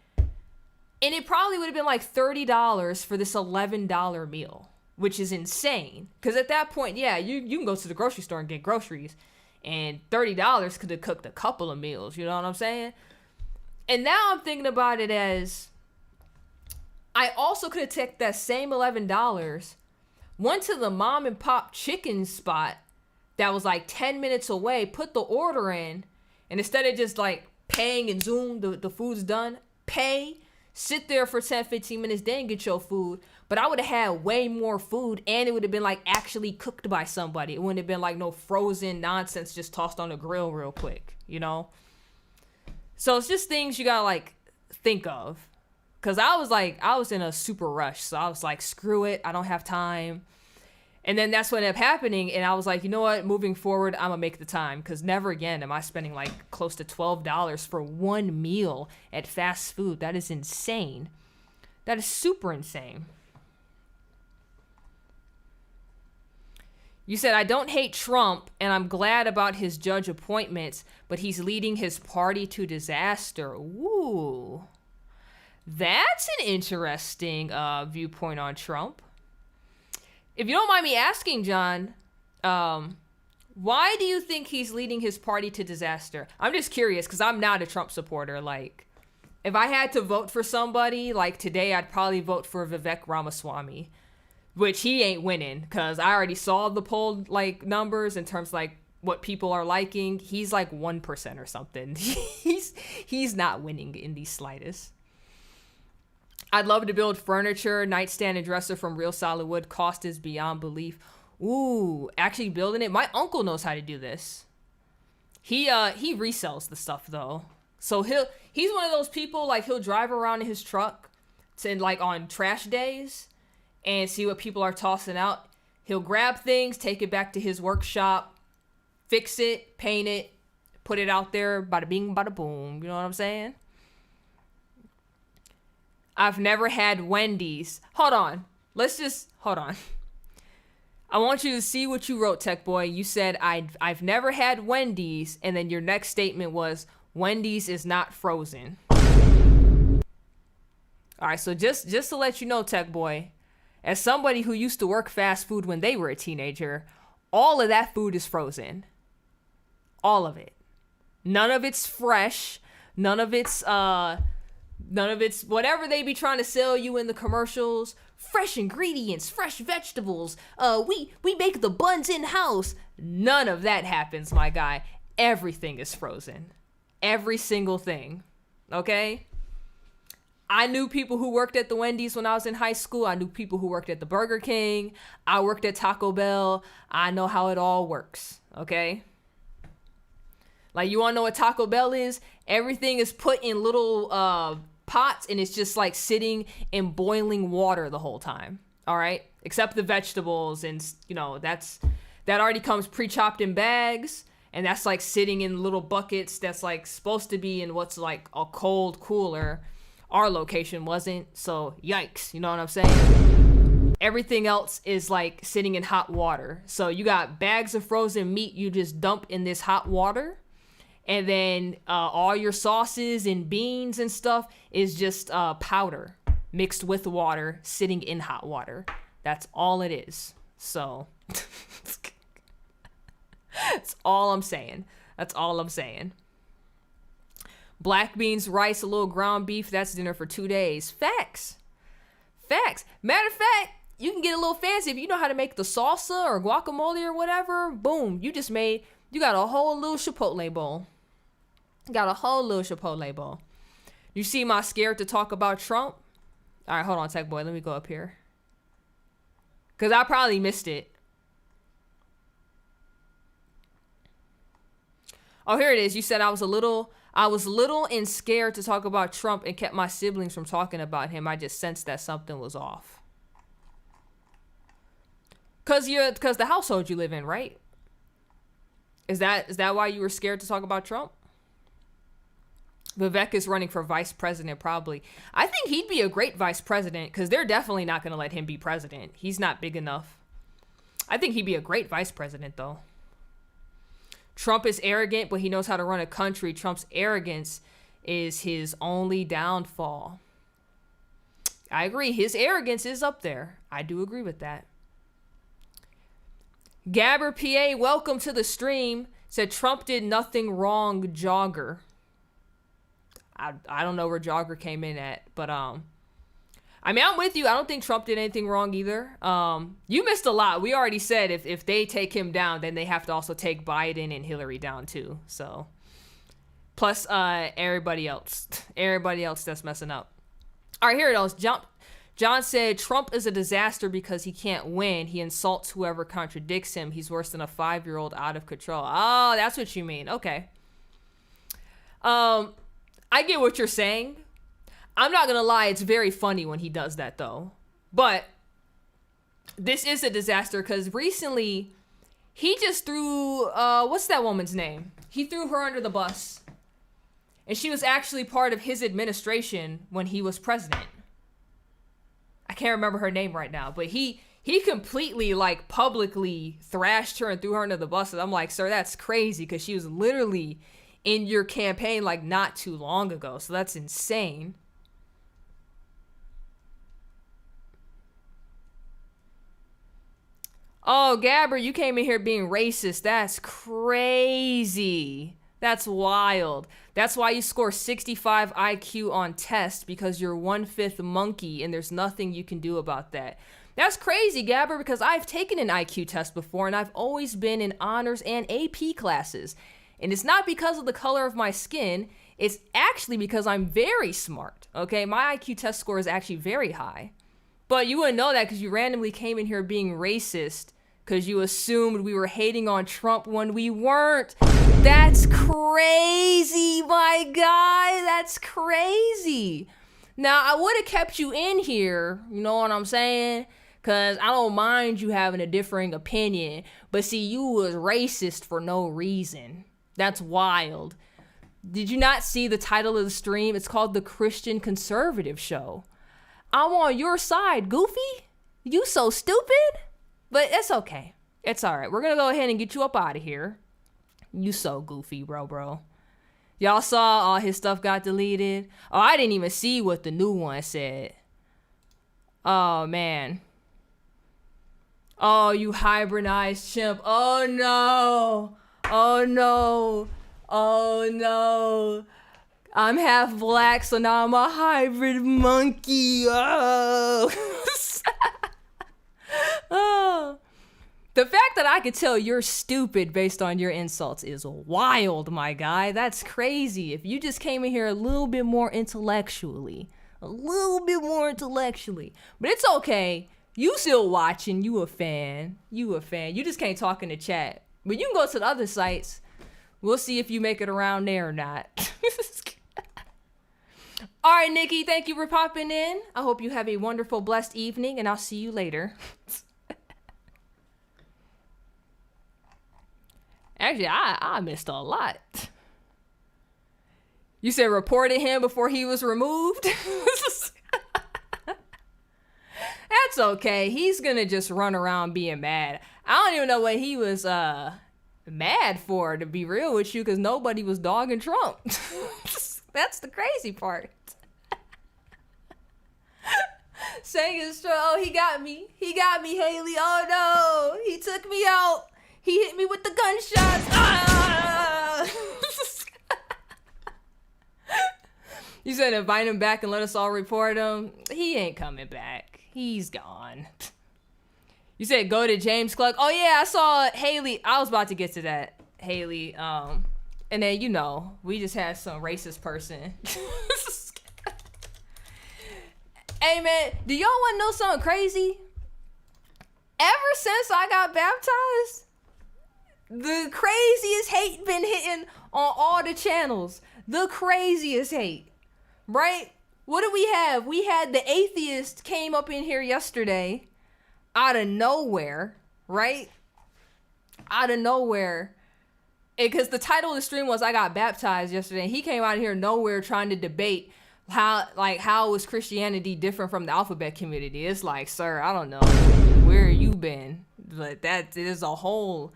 And it probably would have been like $30 for this $11 meal, which is insane. Because at that point, yeah, you can go to the grocery store and get groceries. And $30 could have cooked a couple of meals, you know what I'm saying? And now I'm thinking about it as, I also could have taken that same $11, went to the mom and pop chicken spot that was like 10 minutes away, put the order in, and instead of just like paying and zoom, the food's done, pay, sit there for 10, 15 minutes, then get your food. But I would have had way more food and it would have been like actually cooked by somebody. It wouldn't have been like no frozen nonsense just tossed on the grill real quick, you know? So it's just things you gotta like think of. Cause I was in a super rush. So I was like, screw it, I don't have time. And then that's what ended up happening. And I was like, you know what? Moving forward, I'm going to make the time. Because never again am I spending like close to $12 for one meal at fast food. That is insane. That is super insane. You said, I don't hate Trump, and I'm glad about his judge appointments, but he's leading his party to disaster. Ooh. That's an interesting viewpoint on Trump. If you don't mind me asking, John, why do you think he's leading his party to disaster? I'm just curious because I'm not a Trump supporter. Like, if I had to vote for somebody, like today, I'd probably vote for Vivek Ramaswamy, which he ain't winning because I already saw the poll like numbers in terms of, like what people are liking. He's like 1% or something. he's not winning in the slightest. I'd love to build furniture, nightstand and dresser from real solid wood. Cost is beyond belief. Ooh, actually building it. My uncle knows how to do this. He resells the stuff though. So he's one of those people, like he'll drive around in his truck to like on trash days and see what people are tossing out. He'll grab things, take it back to his workshop, fix it, paint it, put it out there, bada bing, bada boom. You know what I'm saying? I've never had Wendy's. Hold on. Hold on. I want you to see what you wrote, Tech Boy. You said, I've never had Wendy's, and then your next statement was, Wendy's is not frozen. All right, so just to let you know, Tech Boy, as somebody who used to work fast food when they were a teenager, all of that food is frozen. All of it. None of it's fresh. None of it's whatever they be trying to sell you in the commercials. Fresh ingredients, fresh vegetables. We make the buns in-house. None of that happens, my guy. Everything is frozen. Every single thing. Okay? I knew people who worked at the Wendy's when I was in high school. I knew people who worked at the Burger King. I worked at Taco Bell. I know how it all works, okay? Like, you want to know what Taco Bell is? Everything is put in little pots, and it's just like sitting in boiling water the whole time, all right? Except the vegetables, and, you know, that already comes pre-chopped in bags, and that's like sitting in little buckets that's like supposed to be in what's like a cold cooler. Our location wasn't, so yikes, you know what I'm saying? Everything else is like sitting in hot water. So you got bags of frozen meat you just dump in this hot water, and then all your sauces and beans and stuff is just powder mixed with water sitting in hot water. That's all it is. So that's all I'm saying. That's all I'm saying. Black beans, rice, a little ground beef. That's dinner for 2 days. Facts. Facts. Matter of fact, you can get a little fancy if you know how to make the salsa or guacamole or whatever. Boom. You got a whole little Chipotle bowl. Got a whole little Chipotle bowl. You see my scared to talk about Trump? All right, hold on, Tech Boy. Let me go up here. Because I probably missed it. Oh, here it is. You said I was little and scared to talk about Trump and kept my siblings from talking about him. I just sensed that something was off. Cause the household you live in, right? Is that why you were scared to talk about Trump? Vivek is running for vice president, probably. I think he'd be a great vice president because they're definitely not going to let him be president. He's not big enough. I think he'd be a great vice president, though. Trump is arrogant, but he knows how to run a country. Trump's arrogance is his only downfall. I agree. His arrogance is up there. I do agree with that. Gabber PA, welcome to the stream. Said Trump did nothing wrong, Jogger. I don't know where Jogger came in at, but I mean, I'm with you. I don't think Trump did anything wrong either. You missed a lot. We already said if they take him down, then they have to also take Biden and Hillary down too. So, plus everybody else that's messing up. All right, here it is. John said Trump is a disaster because he can't win. He insults whoever contradicts him. He's worse than a 5-year-old out of control. Oh, that's what you mean. Okay. I get what you're saying. I'm not gonna lie, it's very funny when he does that though. But this is a disaster because recently he just threw what's that woman's name? He threw her under the bus. And she was actually part of his administration when he was president. I can't remember her name right now, but he completely like publicly thrashed her and threw her under the bus. And I'm like, sir, that's crazy because she was literally in your campaign like not too long ago. So that's insane. Oh, Gabber, you came in here being racist. That's crazy. That's wild. That's why you score 65 IQ on test, because you're 1/5 monkey and there's nothing you can do about that. That's crazy, Gabber, because I've taken an IQ test before and I've always been in honors and AP classes. And it's not because of the color of my skin. It's actually because I'm very smart, okay? My IQ test score is actually very high. But you wouldn't know that because you randomly came in here being racist because you assumed we were hating on Trump when we weren't. That's crazy, my guy. That's crazy. Now, I would have kept you in here, you know what I'm saying? Because I don't mind you having a differing opinion. But see, you was racist for no reason. That's wild. Did you not see the title of the stream? It's called The Christian Conservative Show. I'm on your side, Goofy. You so stupid. But it's okay. It's all right. We're going to go ahead and get you up out of here. You so goofy, bro. Y'all saw all his stuff got deleted? Oh, I didn't even see what the new one said. Oh, man. Oh, you hybridized chimp. Oh, no. Oh, no. Oh, no. I'm half black, so now I'm a hybrid monkey. Oh. Oh. The fact that I could tell you're stupid based on your insults is wild, my guy. That's crazy. If you just came in here a little bit more intellectually, a little bit more intellectually. But it's okay. You still watching. You a fan. You just can't talk in the chat. But you can go to the other sites. We'll see if you make it around there or not. All right, Nikki, thank you for popping in. I hope you have a wonderful, blessed evening, and I'll see you later. Actually, I missed a lot. You said reported him before he was removed? That's okay. He's gonna just run around being mad. I don't even know what he was mad for, to be real with you, because nobody was dogging Trump. That's the crazy part. Saying it's true. Oh, he got me, Haley. Oh no, he took me out. He hit me with the gunshots. Ah! You said invite him back and let us all report him. He ain't coming back. He's gone. You said go to James Cluck. Oh yeah, I saw Haley. I was about to get to that, Haley. And then, you know, we just had some racist person. Hey man, do y'all want to know something crazy? Ever since I got baptized, the craziest hate been hitting on all the channels. The craziest hate, right? What do we have? We had the atheist came up in here yesterday out of nowhere, right? Out of nowhere. Because the title of the stream was I got baptized yesterday. He came out of here nowhere trying to debate how is Christianity different from the alphabet community. It's like, sir, I don't know where you been, but that is a whole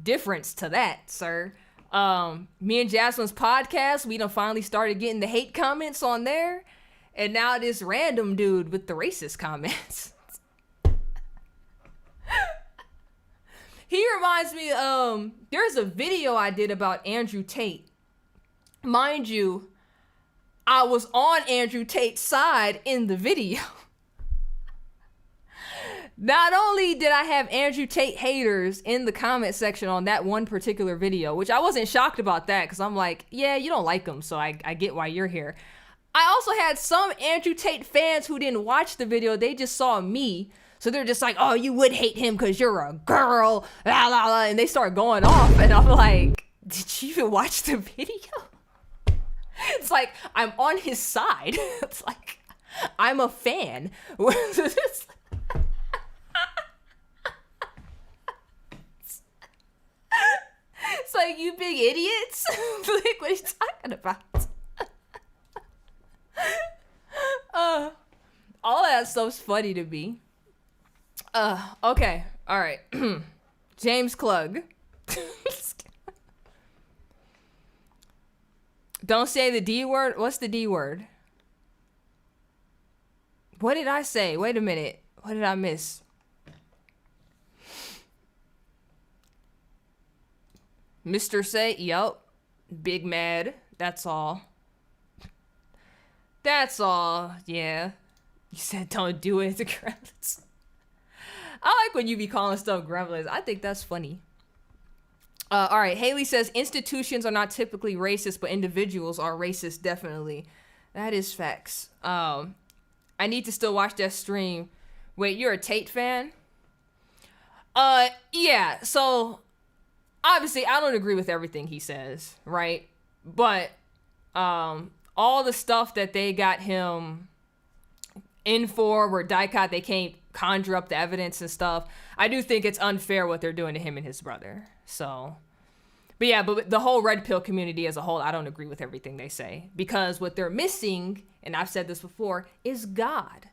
difference to that, sir. Me and Jasmine's podcast, we done finally started getting the hate comments on there, and now this random dude with the racist comments. He reminds me, there's a video I did about Andrew Tate. Mind you, I was on Andrew Tate's side in the video. Not only did I have Andrew Tate haters in the comment section on that one particular video, which I wasn't shocked about that, because I'm like, yeah, you don't like him, so I get why you're here. I also had some Andrew Tate fans who didn't watch the video, they just saw me. So they're just like, oh, you would hate him because you're a girl, la la la, and they start going off, and I'm like, did you even watch the video? It's like, I'm on his side. It's like, I'm a fan. It's like, you big idiots. Like, what are you talking about? All that stuff's funny to me. Okay. All right. James Klug. Don't say the D word. What's the D word? What did I say? Wait a minute. What did I miss? Mr. Say, yup. Big mad. That's all. That's all. Yeah. You said don't do it to gremlins. I like when you be calling stuff gremlins. I think that's funny. All right, Haley says institutions are not typically racist, but individuals are racist, definitely. That is facts. I need to still watch that stream. Wait, you're a Tate fan? Yeah, so obviously I don't agree with everything he says, right? But all the stuff that they got him in for, where Dicot, they can't conjure up the evidence and stuff. I do think it's unfair what they're doing to him and his brother. So, but yeah, but the whole red pill community as a whole, I don't agree with everything they say, because what they're missing, and I've said this before, is God.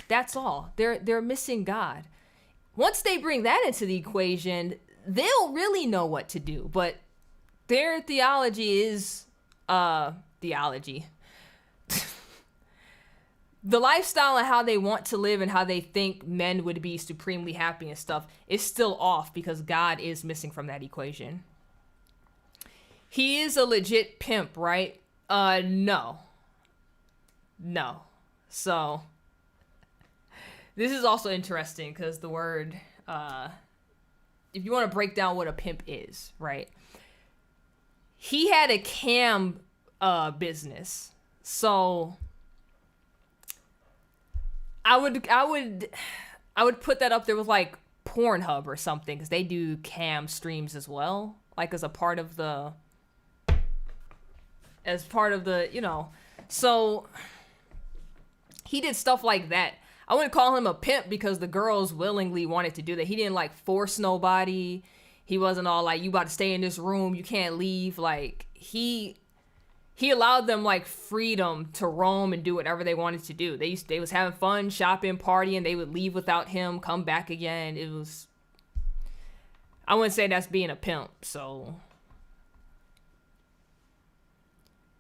That's all. They're missing God. Once they bring that into the equation, they'll really know what to do. But their theology is theology. The lifestyle and how they want to live and how they think men would be supremely happy and stuff is still off, because God is missing from that equation. He is a legit pimp, right? No. So this is also interesting, because the word, if you want to break down what a pimp is, right? He had a cam business. So I would put that up there with like Pornhub or something, because they do cam streams as well, like as part of the, you know. So he did stuff like that. I wouldn't call him a pimp because the girls willingly wanted to do that. He didn't like force nobody. He wasn't all like, you about to stay in this room, you can't leave. Like he allowed them like freedom to roam and do whatever they wanted to do. They was having fun, shopping, partying. They would leave without him, come back again. It was, I wouldn't say that's being a pimp. So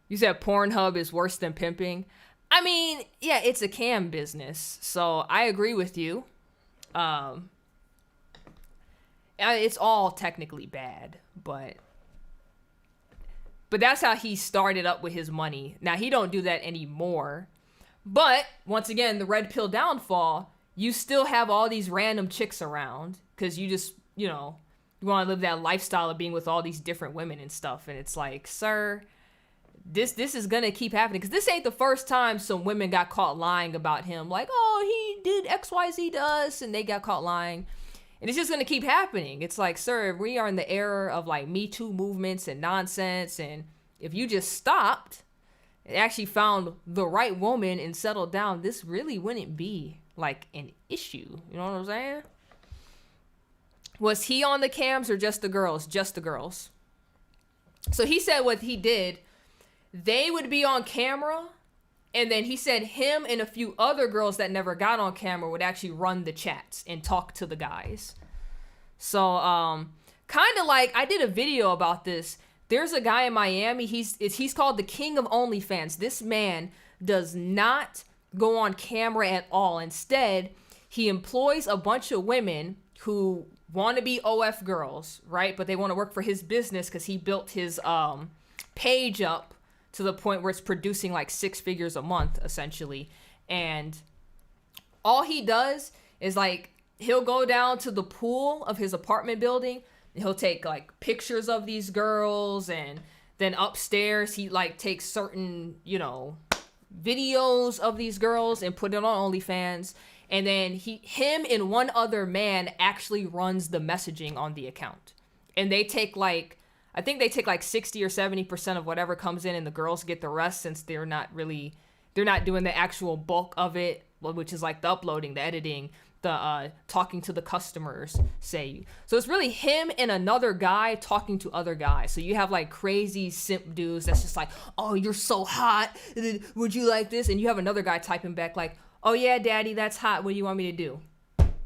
you said Pornhub is worse than pimping. I mean, yeah, it's a cam business, so I agree with you. It's all technically bad, but that's how he started up with his money. Now, he don't do that anymore. But, once again, the red pill downfall, you still have all these random chicks around, because you just, you know, you want to live that lifestyle of being with all these different women and stuff, and it's like, sir, this is gonna keep happening, because this ain't the first time some women got caught lying about him, like, oh, he did XYZ to us, and they got caught lying, and it's just gonna keep happening. It's like, sir, we are in the era of like Me Too movements and nonsense, and if you just stopped and actually found the right woman and settled down, this really wouldn't be like an issue. You know what I'm saying? Was he on the cams or just the girls? Just the girls. So he said what he did, they would be on camera, and then he said him and a few other girls that never got on camera would actually run the chats and talk to the guys. So, kind of like, I did a video about this. There's a guy in Miami, he's called the King of OnlyFans. This man does not go on camera at all. Instead, he employs a bunch of women who want to be OF girls, right? But they want to work for his business because he built his page up to the point where it's producing like 6 figures a month, essentially. And all he does is like, he'll go down to the pool of his apartment building, and he'll take like pictures of these girls, and then upstairs he like takes certain, you know, videos of these girls and put it on OnlyFans. And then him and one other man actually runs the messaging on the account. And they take like, I think they take like 60 or 70% of whatever comes in, and the girls get the rest, since they're not doing the actual bulk of it, which is like the uploading, the editing, the talking to the customers, say. So it's really him and another guy talking to other guys. So you have like crazy simp dudes that's just like, oh, you're so hot, would you like this? And you have another guy typing back like, oh yeah, daddy, that's hot, what do you want me to do?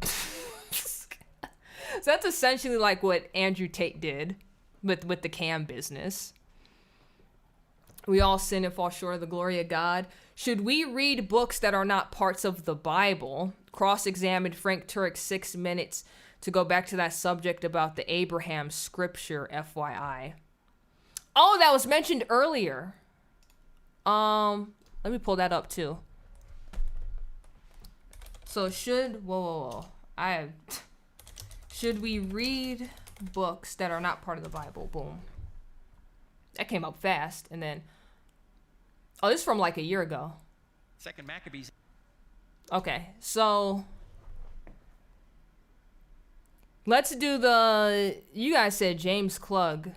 So that's essentially like what Andrew Tate did with the cam business. We all sin and fall short of the glory of God. Should we read books that are not parts of the Bible? Cross-examined Frank Turek 6 minutes to go back to that subject about the Abraham scripture, FYI. Oh, that was mentioned earlier. Let me pull that up too. So should we read books that are not part of the Bible? Boom. That came up fast. And then, oh, this is from like a year ago. Second Maccabees. Okay, so let's do the, you guys said James Klug.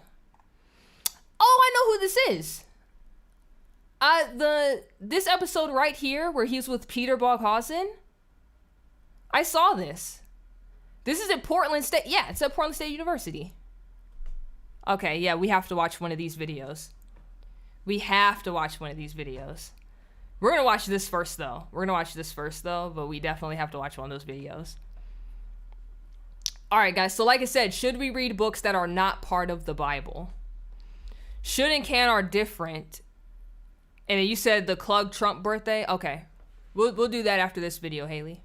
Oh, I know who this is. This episode right here where he's with Peter Boghausen. I saw this. This is at Portland State. Yeah, it's at Portland State University. Okay, yeah, we have to watch one of these videos. We have to watch one of these videos. We're going to watch this first, though. But we definitely have to watch one of those videos. All right, guys. So like I said, should we read books that are not part of the Bible? Should and can are different. And you said the Klug Trump birthday? Okay. We'll do that after this video, Haley.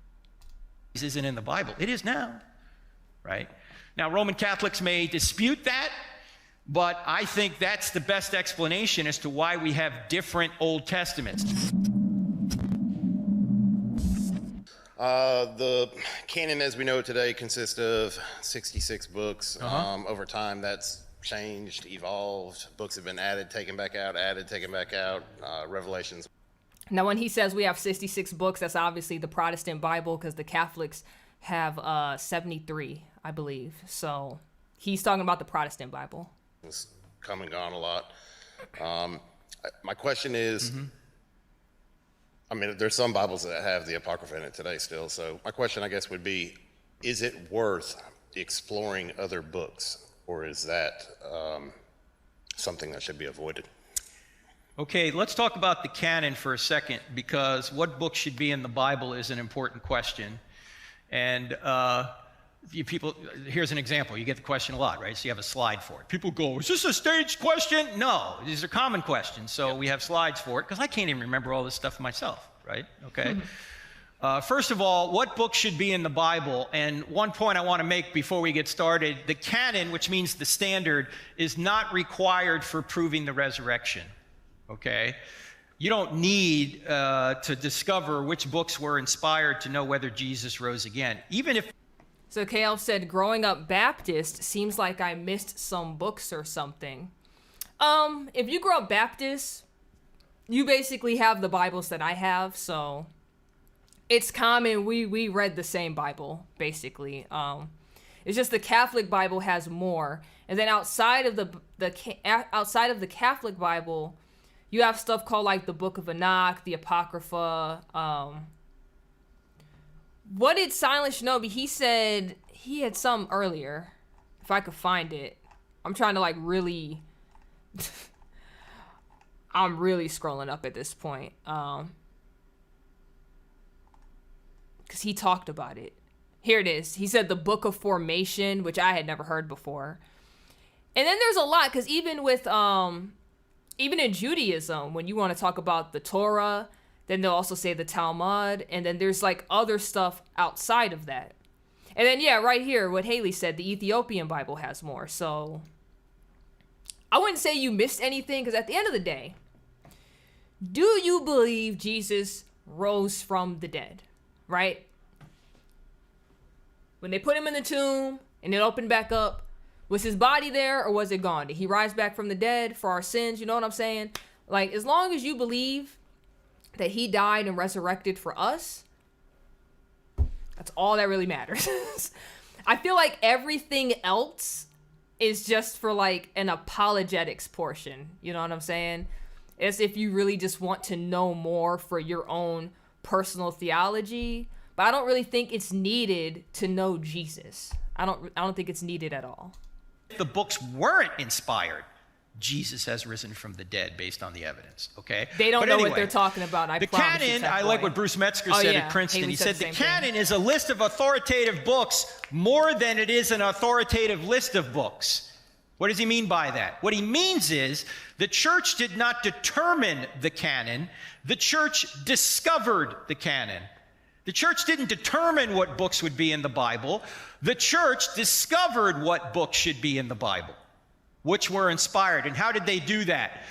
This isn't in the Bible. It is now, right? Now, Roman Catholics may dispute that, but I think that's the best explanation as to why we have different Old Testaments. The canon as we know it today consists of 66 books. Over time, that's changed, evolved. Books have been added, taken back out, added, taken back out. Revelations. Now, when he says we have 66 books, that's obviously the Protestant Bible, because the Catholics have 73, I believe. So he's talking about the Protestant Bible. It's come and gone a lot. My question is, I mean, there's some Bibles that have the Apocrypha in it today still. So my question, I guess, would be, is it worth exploring other books, or is that something that should be avoided? Okay, let's talk about the canon for a second, because what book should be in the Bible is an important question. And here's an example. You get the question a lot, right? So you have a slide for it. People go, is this a staged question? No, these are common questions. So we have slides for it, because I can't even remember all this stuff myself, right? Okay. First of all, what book should be in the Bible? And one point I want to make before we get started, the canon, which means the standard, is not required for proving the resurrection. Okay? You don't need to discover which books were inspired to know whether Jesus rose again. Even if... So KL said, growing up Baptist, seems like I missed some books or something. If you grew up Baptist, you basically have the Bibles that I have, so it's common. We read the same Bible, basically. It's just the Catholic Bible has more. And then outside of the Catholic Bible, you have stuff called like the Book of Enoch, the Apocrypha. What did Silent Shinobi? He said he had some earlier. If I could find it. I'm trying to like really... I'm really scrolling up at this point. Because he talked about it. Here it is. He said the Book of Formation, which I had never heard before. And then there's a lot, because even with... even in Judaism, when you want to talk about the Torah, then they'll also say the Talmud, and then there's like other stuff outside of that. And then, yeah, right here, what Haley said, the Ethiopian Bible has more. So I wouldn't say you missed anything, because at the end of the day, do you believe Jesus rose from the dead, right? When they put him in the tomb and it opened back up, was his body there or was it gone? Did he rise back from the dead for our sins? You know what I'm saying? Like, as long as you believe that he died and resurrected for us, that's all that really matters. I feel like everything else is just for like an apologetics portion. You know what I'm saying? As if you really just want to know more for your own personal theology. But I don't really think it's needed to know Jesus. I don't think it's needed at all. The books weren't inspired, Jesus has risen from the dead based on the evidence, okay? They don't but know anyway, what they're talking about. I the promise canon, I like what Bruce Metzger said at Princeton. Haley He said the same canon thing. is a list of authoritative books more than it is an authoritative list of books. What does he mean by that? What he means is the church did not determine the canon. The church discovered the canon. The church didn't determine what books would be in the Bible. The church discovered what books should be in the Bible, which were inspired. And how did they do that?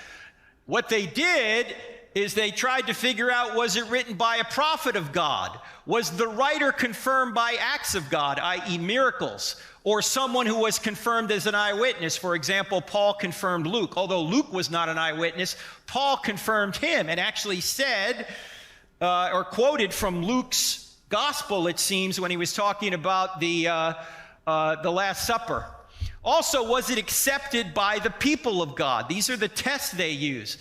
What they did is they tried to figure out, was it written by a prophet of God? Was the writer confirmed by acts of God, i.e. miracles? Or someone who was confirmed as an eyewitness? For example, Paul confirmed Luke. Although Luke was not an eyewitness, Paul confirmed him and actually said, or quoted from Luke's gospel, it seems, when he was talking about the Last Supper. Also, was it accepted by the people of God? These are the tests they use.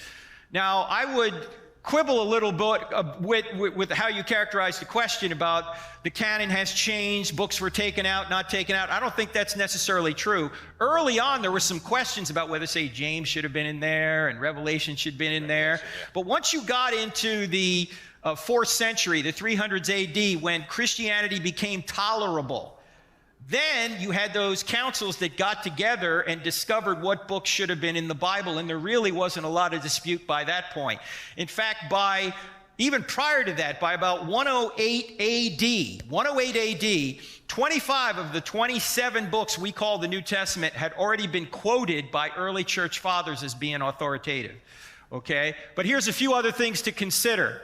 Now, I would quibble a little bit with how you characterize the question about the canon has changed, books were taken out, not taken out. I don't think that's necessarily true. Early on, there were some questions about whether, say, James should have been in there and Revelation should have been in there. But once you got into the 4th century, the 300s AD, when Christianity became tolerable, then you had those councils that got together and discovered what books should have been in the Bible, and there really wasn't a lot of dispute by that point. In fact, even prior to that, by about 108 AD, 25 of the 27 books we call the New Testament had already been quoted by early church fathers as being authoritative. Okay? But here's a few other things to consider.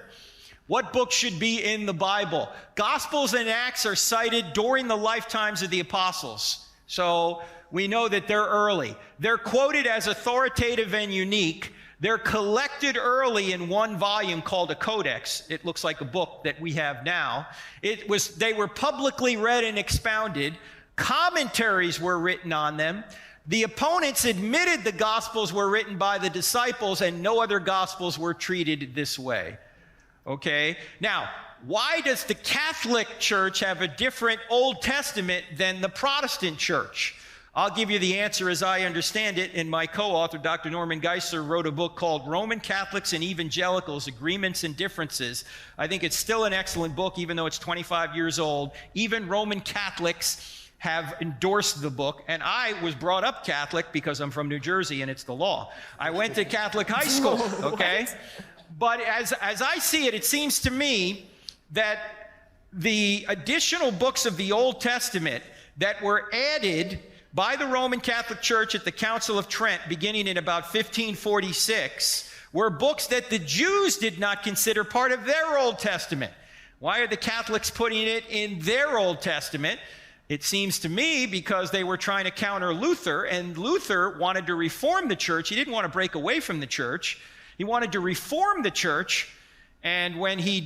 What books should be in the Bible? Gospels and Acts are cited during the lifetimes of the apostles. So we know that they're early. They're quoted as authoritative and unique. They're collected early in one volume called a codex. It looks like a book that we have now. They were publicly read and expounded. Commentaries were written on them. The opponents admitted the Gospels were written by the disciples, and no other Gospels were treated this way. Okay? Now, why does the Catholic Church have a different Old Testament than the Protestant Church? I'll give you the answer as I understand it. And my co-author, Dr. Norman Geisler, wrote a book called Roman Catholics and Evangelicals, Agreements and Differences. I think it's still an excellent book, even though it's 25 years old. Even Roman Catholics have endorsed the book, and I was brought up Catholic because I'm from New Jersey and it's the law. I went to Catholic high school, okay? But as I see it, it seems to me that the additional books of the Old Testament that were added by the Roman Catholic Church at the Council of Trent beginning in about 1546 were books that the Jews did not consider part of their Old Testament. Why are the Catholics putting it in their Old Testament? It seems to me because they were trying to counter Luther, and Luther wanted to reform the church. He didn't want to break away from the church. He wanted to reform the church, and when he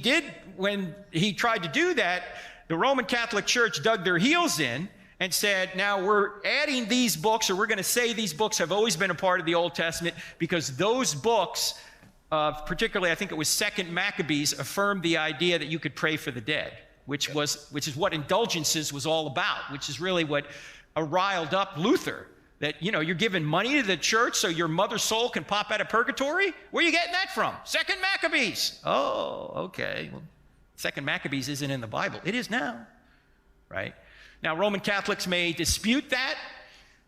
tried to do that, the Roman Catholic Church dug their heels in and said, now we're adding these books, or we're going to say these books have always been a part of the Old Testament because those books, particularly I think it was 2nd Maccabees, affirmed the idea that you could pray for the dead. Which is what indulgences was all about, which is really what riled up Luther. That, you're giving money to the church so your mother's soul can pop out of purgatory? Where are you getting that from? 2nd Maccabees. Oh, okay. Well, 2nd Maccabees isn't in the Bible. It is now, right? Now, Roman Catholics may dispute that,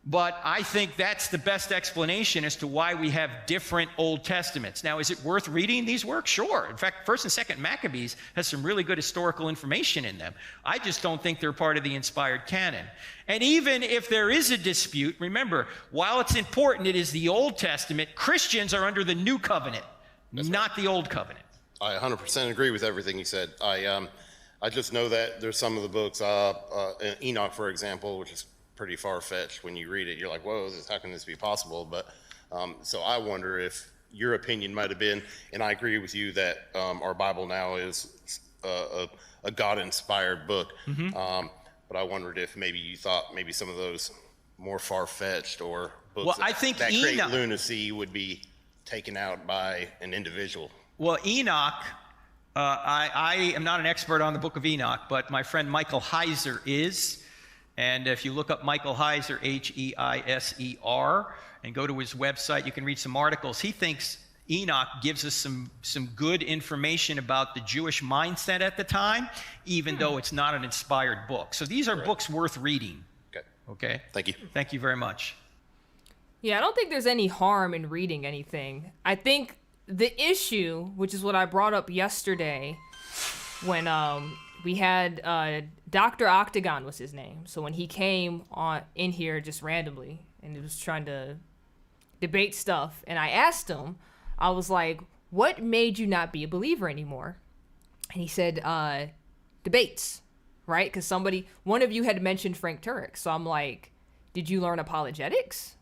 but I think that's the best explanation as to why we have different Old Testaments. Now, is it worth reading these works? Sure. In fact, 1st and 2nd Maccabees has some really good historical information in them. I just don't think they're part of the inspired canon. And even if there is a dispute, remember, while it's important, it is the Old Testament. Christians are under the New Covenant, not the Old Covenant. I 100% agree with everything you said. I just know that there's some of the books, Enoch, for example, which is pretty far-fetched. When you read it, you're like, whoa, how can this be possible? But so I wonder if your opinion might have been, and I agree with you that our Bible now is a God-inspired book. But I wondered if maybe you thought maybe some of those more far-fetched or books I think that create Enoch, lunacy would be taken out by an individual. Well, Enoch, I am not an expert on the book of Enoch, but my friend Michael Heiser is. And if you look up Michael Heiser, Heiser, and go to his website, you can read some articles. He thinks Enoch gives us some good information about the Jewish mindset at the time, even though it's not an inspired book. So these are books worth reading. Okay? Thank you. Thank you very much. Yeah, I don't think there's any harm in reading anything. I think the issue, which is what I brought up yesterday when we had Dr. Octagon was his name. So when he came in here just randomly and he was trying to debate stuff, and I asked him, I was like, what made you not be a believer anymore? And he said, debates, right? Because one of you had mentioned Frank Turek. So I'm like, did you learn apologetics?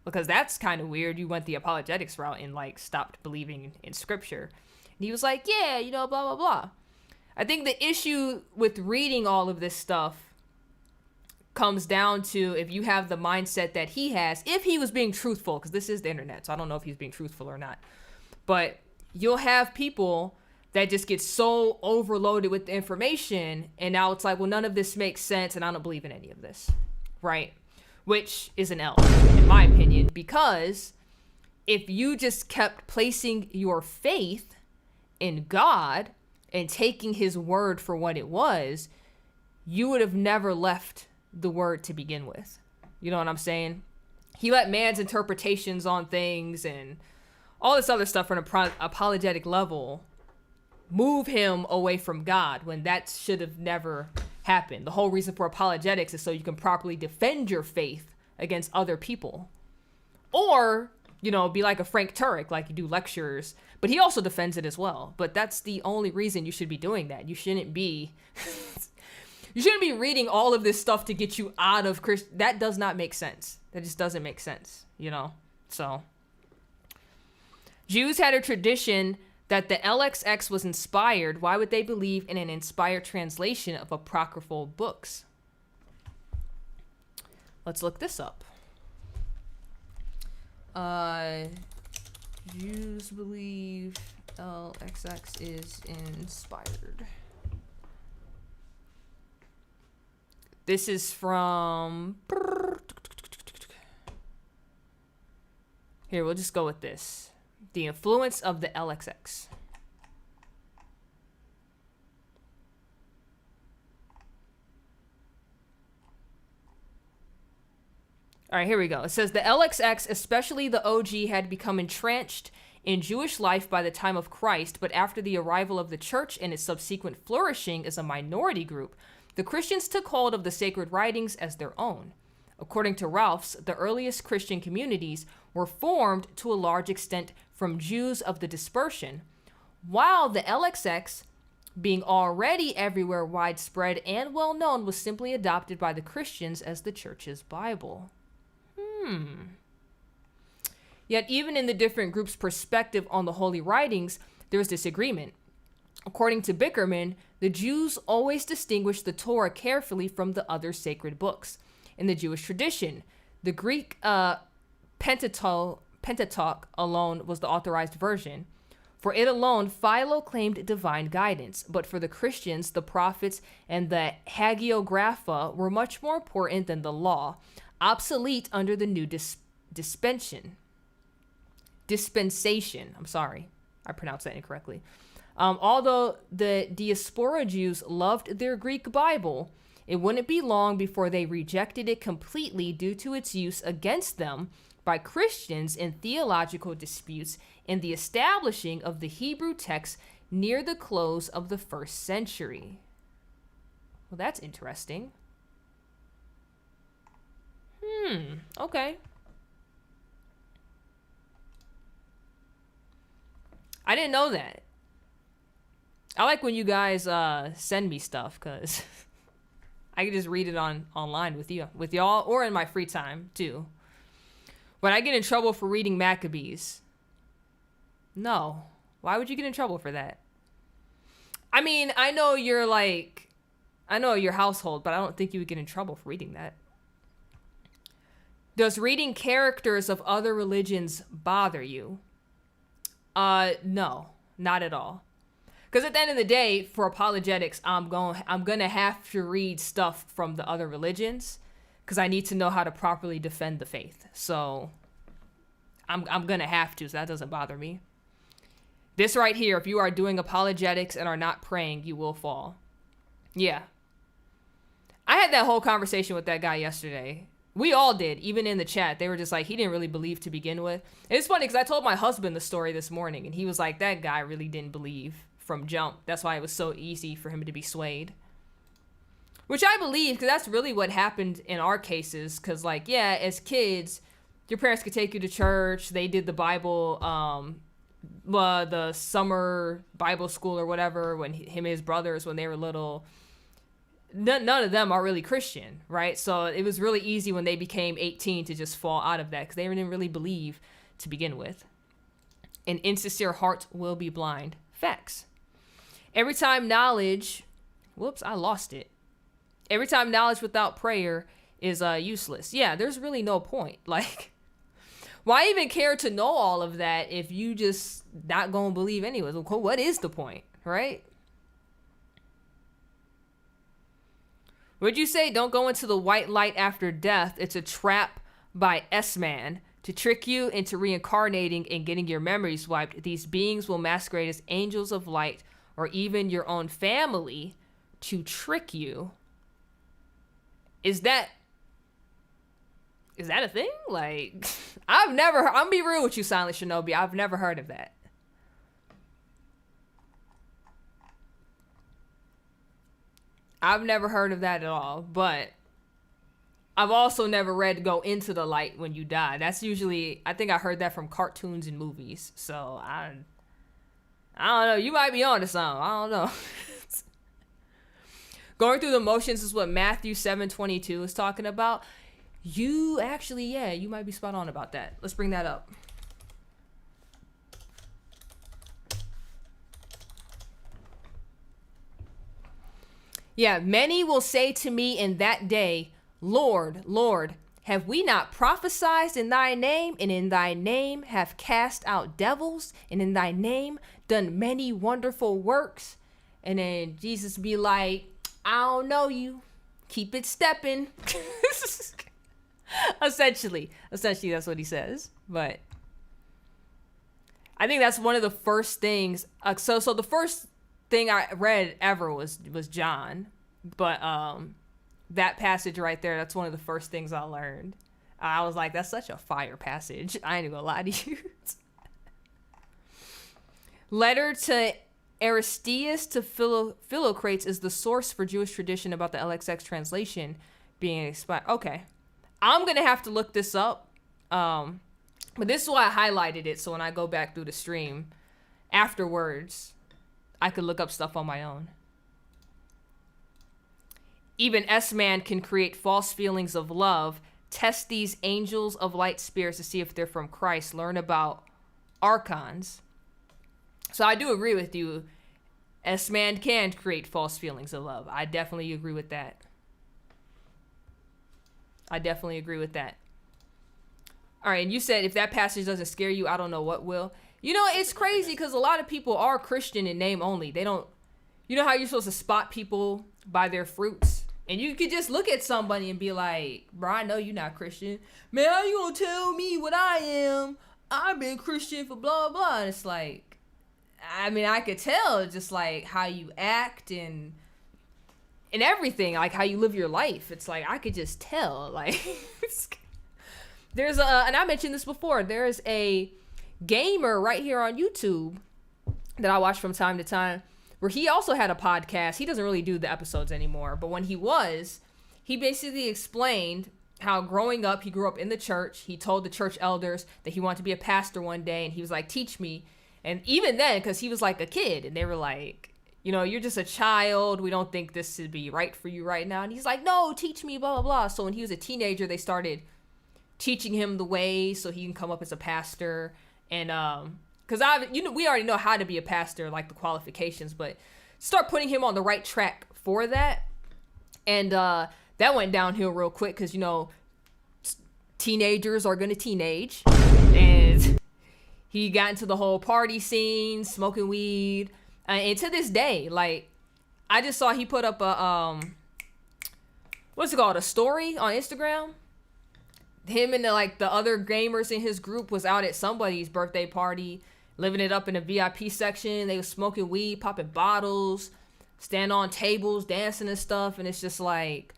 Because that's kind of weird. You went the apologetics route and stopped believing in scripture. And he was like, yeah, blah, blah, blah. I think the issue with reading all of this stuff comes down to if you have the mindset that he has, if he was being truthful, because this is the internet, so I don't know if he's being truthful or not. But you'll have people that just get so overloaded with the information, and now it's like, well, none of this makes sense, and I don't believe in any of this, right? Which is an L, in my opinion, because if you just kept placing your faith in God and taking his word for what it was, you would have never left the word to begin with. You know what I'm saying? He let man's interpretations on things and all this other stuff from an apologetic level move him away from God when that should have never happened. The whole reason for apologetics is so you can properly defend your faith against other people. Or, be like a Frank Turek, like you do lectures, but he also defends it as well. But that's the only reason you should be doing that. You shouldn't be reading all of this stuff to get you out of that does not make sense. That just doesn't make sense, So Jews had a tradition that the LXX was inspired. Why would they believe in an inspired translation of apocryphal books? Let's look this up. Jews believe LXX is inspired. This is from... Here, we'll just go with this. The influence of the LXX. All right, here we go. It says the LXX, especially the OG, had become entrenched in Jewish life by the time of Christ, but after the arrival of the church and its subsequent flourishing as a minority group, the Christians took hold of the sacred writings as their own. According to Ralphs, the earliest Christian communities were formed to a large extent from Jews of the dispersion, while the LXX, being already everywhere widespread and well known, was simply adopted by the Christians as the church's Bible. Yet even in the different groups' perspective on the holy writings, there is disagreement. According to Bickerman, the Jews always distinguished the Torah carefully from the other sacred books. In the Jewish tradition, the Greek Pentateuch alone was the authorized version. For it alone, Philo claimed divine guidance, but for the Christians, the prophets and the hagiographa were much more important than the law, obsolete under the new dispensation. I'm sorry, I pronounced that incorrectly. Although the diaspora Jews loved their Greek Bible, it wouldn't be long before they rejected it completely due to its use against them by Christians in theological disputes and the establishing of the Hebrew text near the close of the 1st century. Well, that's interesting. Okay. I didn't know that. I like when you guys send me stuff, because I can just read it online with y'all, or in my free time too. When I get in trouble for reading Maccabees, no. Why would you get in trouble for that? I mean, I know your household, but I don't think you would get in trouble for reading that. Does reading characters of other religions bother you? No, not at all. Because at the end of the day, for apologetics, I'm gonna have to read stuff from the other religions because I need to know how to properly defend the faith. So I'm gonna have to, so that doesn't bother me. This right here, if you are doing apologetics and are not praying, you will fall. Yeah. I had that whole conversation with that guy yesterday. We all did, even in the chat. They were just like, he didn't really believe to begin with. And it's funny because I told my husband the story this morning, and he was like, that guy really didn't believe from jump. That's why it was so easy for him to be swayed. Which I believe, because that's really what happened in our cases. Because, like, yeah, as kids, your parents could take you to church. They did the Bible, the summer Bible school or whatever, when him and his brothers, when they were little. None of them are really Christian, right? So it was really easy when they became 18 to just fall out of that because they didn't really believe to begin with. An insincere heart will be blind. Facts. Every time knowledge... Whoops, I lost it. Every time knowledge without prayer is useless. Yeah, there's really no point. Like, why even care to know all of that if you just not gonna believe anyways? What is the point, right? Would you say don't go into the white light after death? It's a trap by S-Man to trick you into reincarnating and getting your memories wiped. These beings will masquerade as angels of light or even your own family to trick you. Is that a thing? Like, I'm gonna be real with you, Silent Shinobi. I've never heard of that. I've never heard of that at all, but I've also never read go into the light when you die. That's usually, I think I heard that from cartoons and movies. So I don't know. You might be onto something. I don't know. Going through the motions is what Matthew 7:22 is talking about. You actually, yeah, you might be spot on about that. Let's bring that up. Yeah, many will say to me in that day, Lord, Lord, have we not prophesied in thy name, and in thy name have cast out devils, and in thy name done many wonderful works? And then Jesus be like, I don't know you. Keep it stepping. Essentially, that's what he says. But I think that's one of the first things. So the first thing I read ever was John, but that passage right there, that's one of the first things I learned. I was like, that's such a fire passage. I ain't gonna lie to you. Letter to Aristeas to Philocrates is the source for Jewish tradition about the LXX translation being expired. Okay, I'm gonna have to look this up. But this is why I highlighted it, so when I go back through the stream afterwards, I could look up stuff on my own. Even S-Man can create false feelings of love. Test these angels of light spirits to see if they're from Christ. Learn about archons. So I do agree with you. S-Man can create false feelings of love. I definitely agree with that. All right, and you said if that passage doesn't scare you, I don't know what will. You know, it's crazy because a lot of people are Christian in name only. They don't, you know how you're supposed to spot people by their fruits? And you could just look at somebody and be like, bro, I know you're not Christian. Man, how you gonna tell me what I am? I've been Christian for blah, blah. And it's like, I mean, I could tell just like how you act and everything, like how you live your life. It's like, I could just tell. Like, there's and I mentioned this before, there's a gamer right here on YouTube that I watch from time to time where he also had a podcast. He doesn't really do the episodes anymore, but when he basically explained how growing up, he grew up in the church. He told the church elders that he wanted to be a pastor one day, and he was like, teach me. And even then, because he was like a kid, and they were like, you know, you're just a child. We don't think this would be right for you right now. And he's like, no, teach me, blah, blah, blah. So when he was a teenager, they started teaching him the way so he can come up as a pastor. And because we already know how to be a pastor, like the qualifications, but start putting him on the right track for that. And that went downhill real quick because, you know, teenagers are going to teenage. And he got into the whole party scene, smoking weed. And to this day, like, I just saw he put up a, what's it called? A story on Instagram. Him and the other gamers in his group was out at somebody's birthday party, living it up in the VIP section. They was smoking weed, popping bottles, stand on tables, dancing and stuff. And it's just like,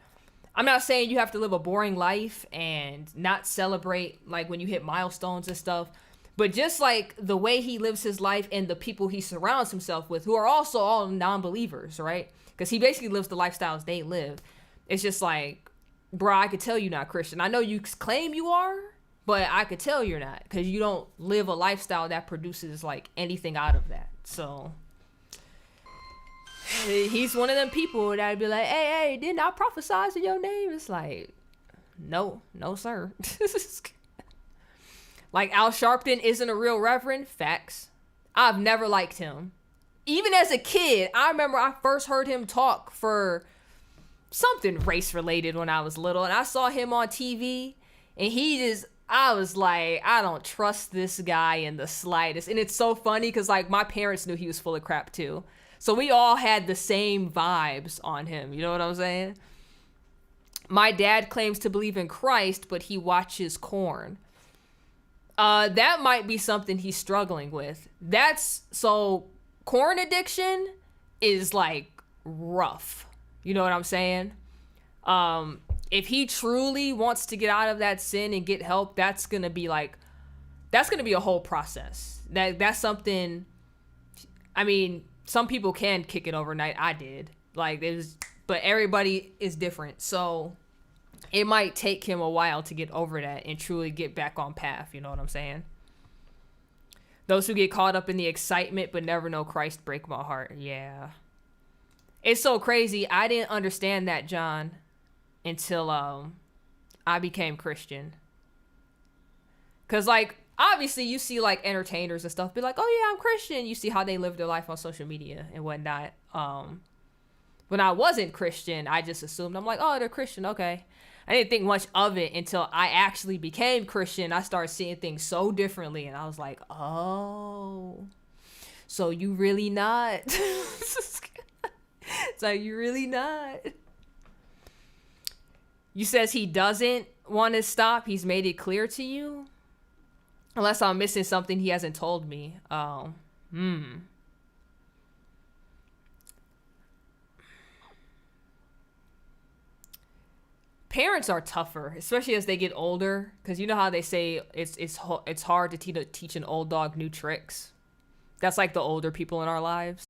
I'm not saying you have to live a boring life and not celebrate like when you hit milestones and stuff, but just like the way he lives his life and the people he surrounds himself with, who are also all non-believers, right? Because he basically lives the lifestyles they live. It's just like, bro, I could tell you're not Christian. I know you claim you are, but I could tell you're not because you don't live a lifestyle that produces like anything out of that. So he's one of them people that'd be like, hey, didn't I prophesy in your name? It's like, no, sir. Like Al Sharpton isn't a real reverend. Facts. I've never liked him. Even as a kid, I remember I first heard him talk for something race related when I was little, and I saw him on TV, and I was like, I don't trust this guy in the slightest. And it's so funny because like my parents knew he was full of crap too, so we all had the same vibes on him. You know what I'm saying? My dad claims to believe in Christ, but he watches corn. That might be something he's struggling with. Corn addiction is like rough. You know what I'm saying? If he truly wants to get out of that sin and get help, that's gonna be a whole process. That's something. I mean, some people can kick it overnight. I did. But everybody is different. So it might take him a while to get over that and truly get back on path. You know what I'm saying? Those who get caught up in the excitement but never know Christ break my heart. Yeah. It's so crazy. I didn't understand that, John, until I became Christian. Because, like, obviously you see, like, entertainers and stuff be like, oh, yeah, I'm Christian. You see how they live their life on social media and whatnot. But When I wasn't Christian, I just assumed, I'm like, oh, they're Christian, okay. I didn't think much of it until I actually became Christian. I started seeing things so differently, and I was like, oh, so you really not. So you really not. You says he doesn't want to stop. He's made it clear to you. Unless I'm missing something he hasn't told me. Parents are tougher, especially as they get older, because you know how they say it's hard to teach an old dog new tricks. That's like the older people in our lives.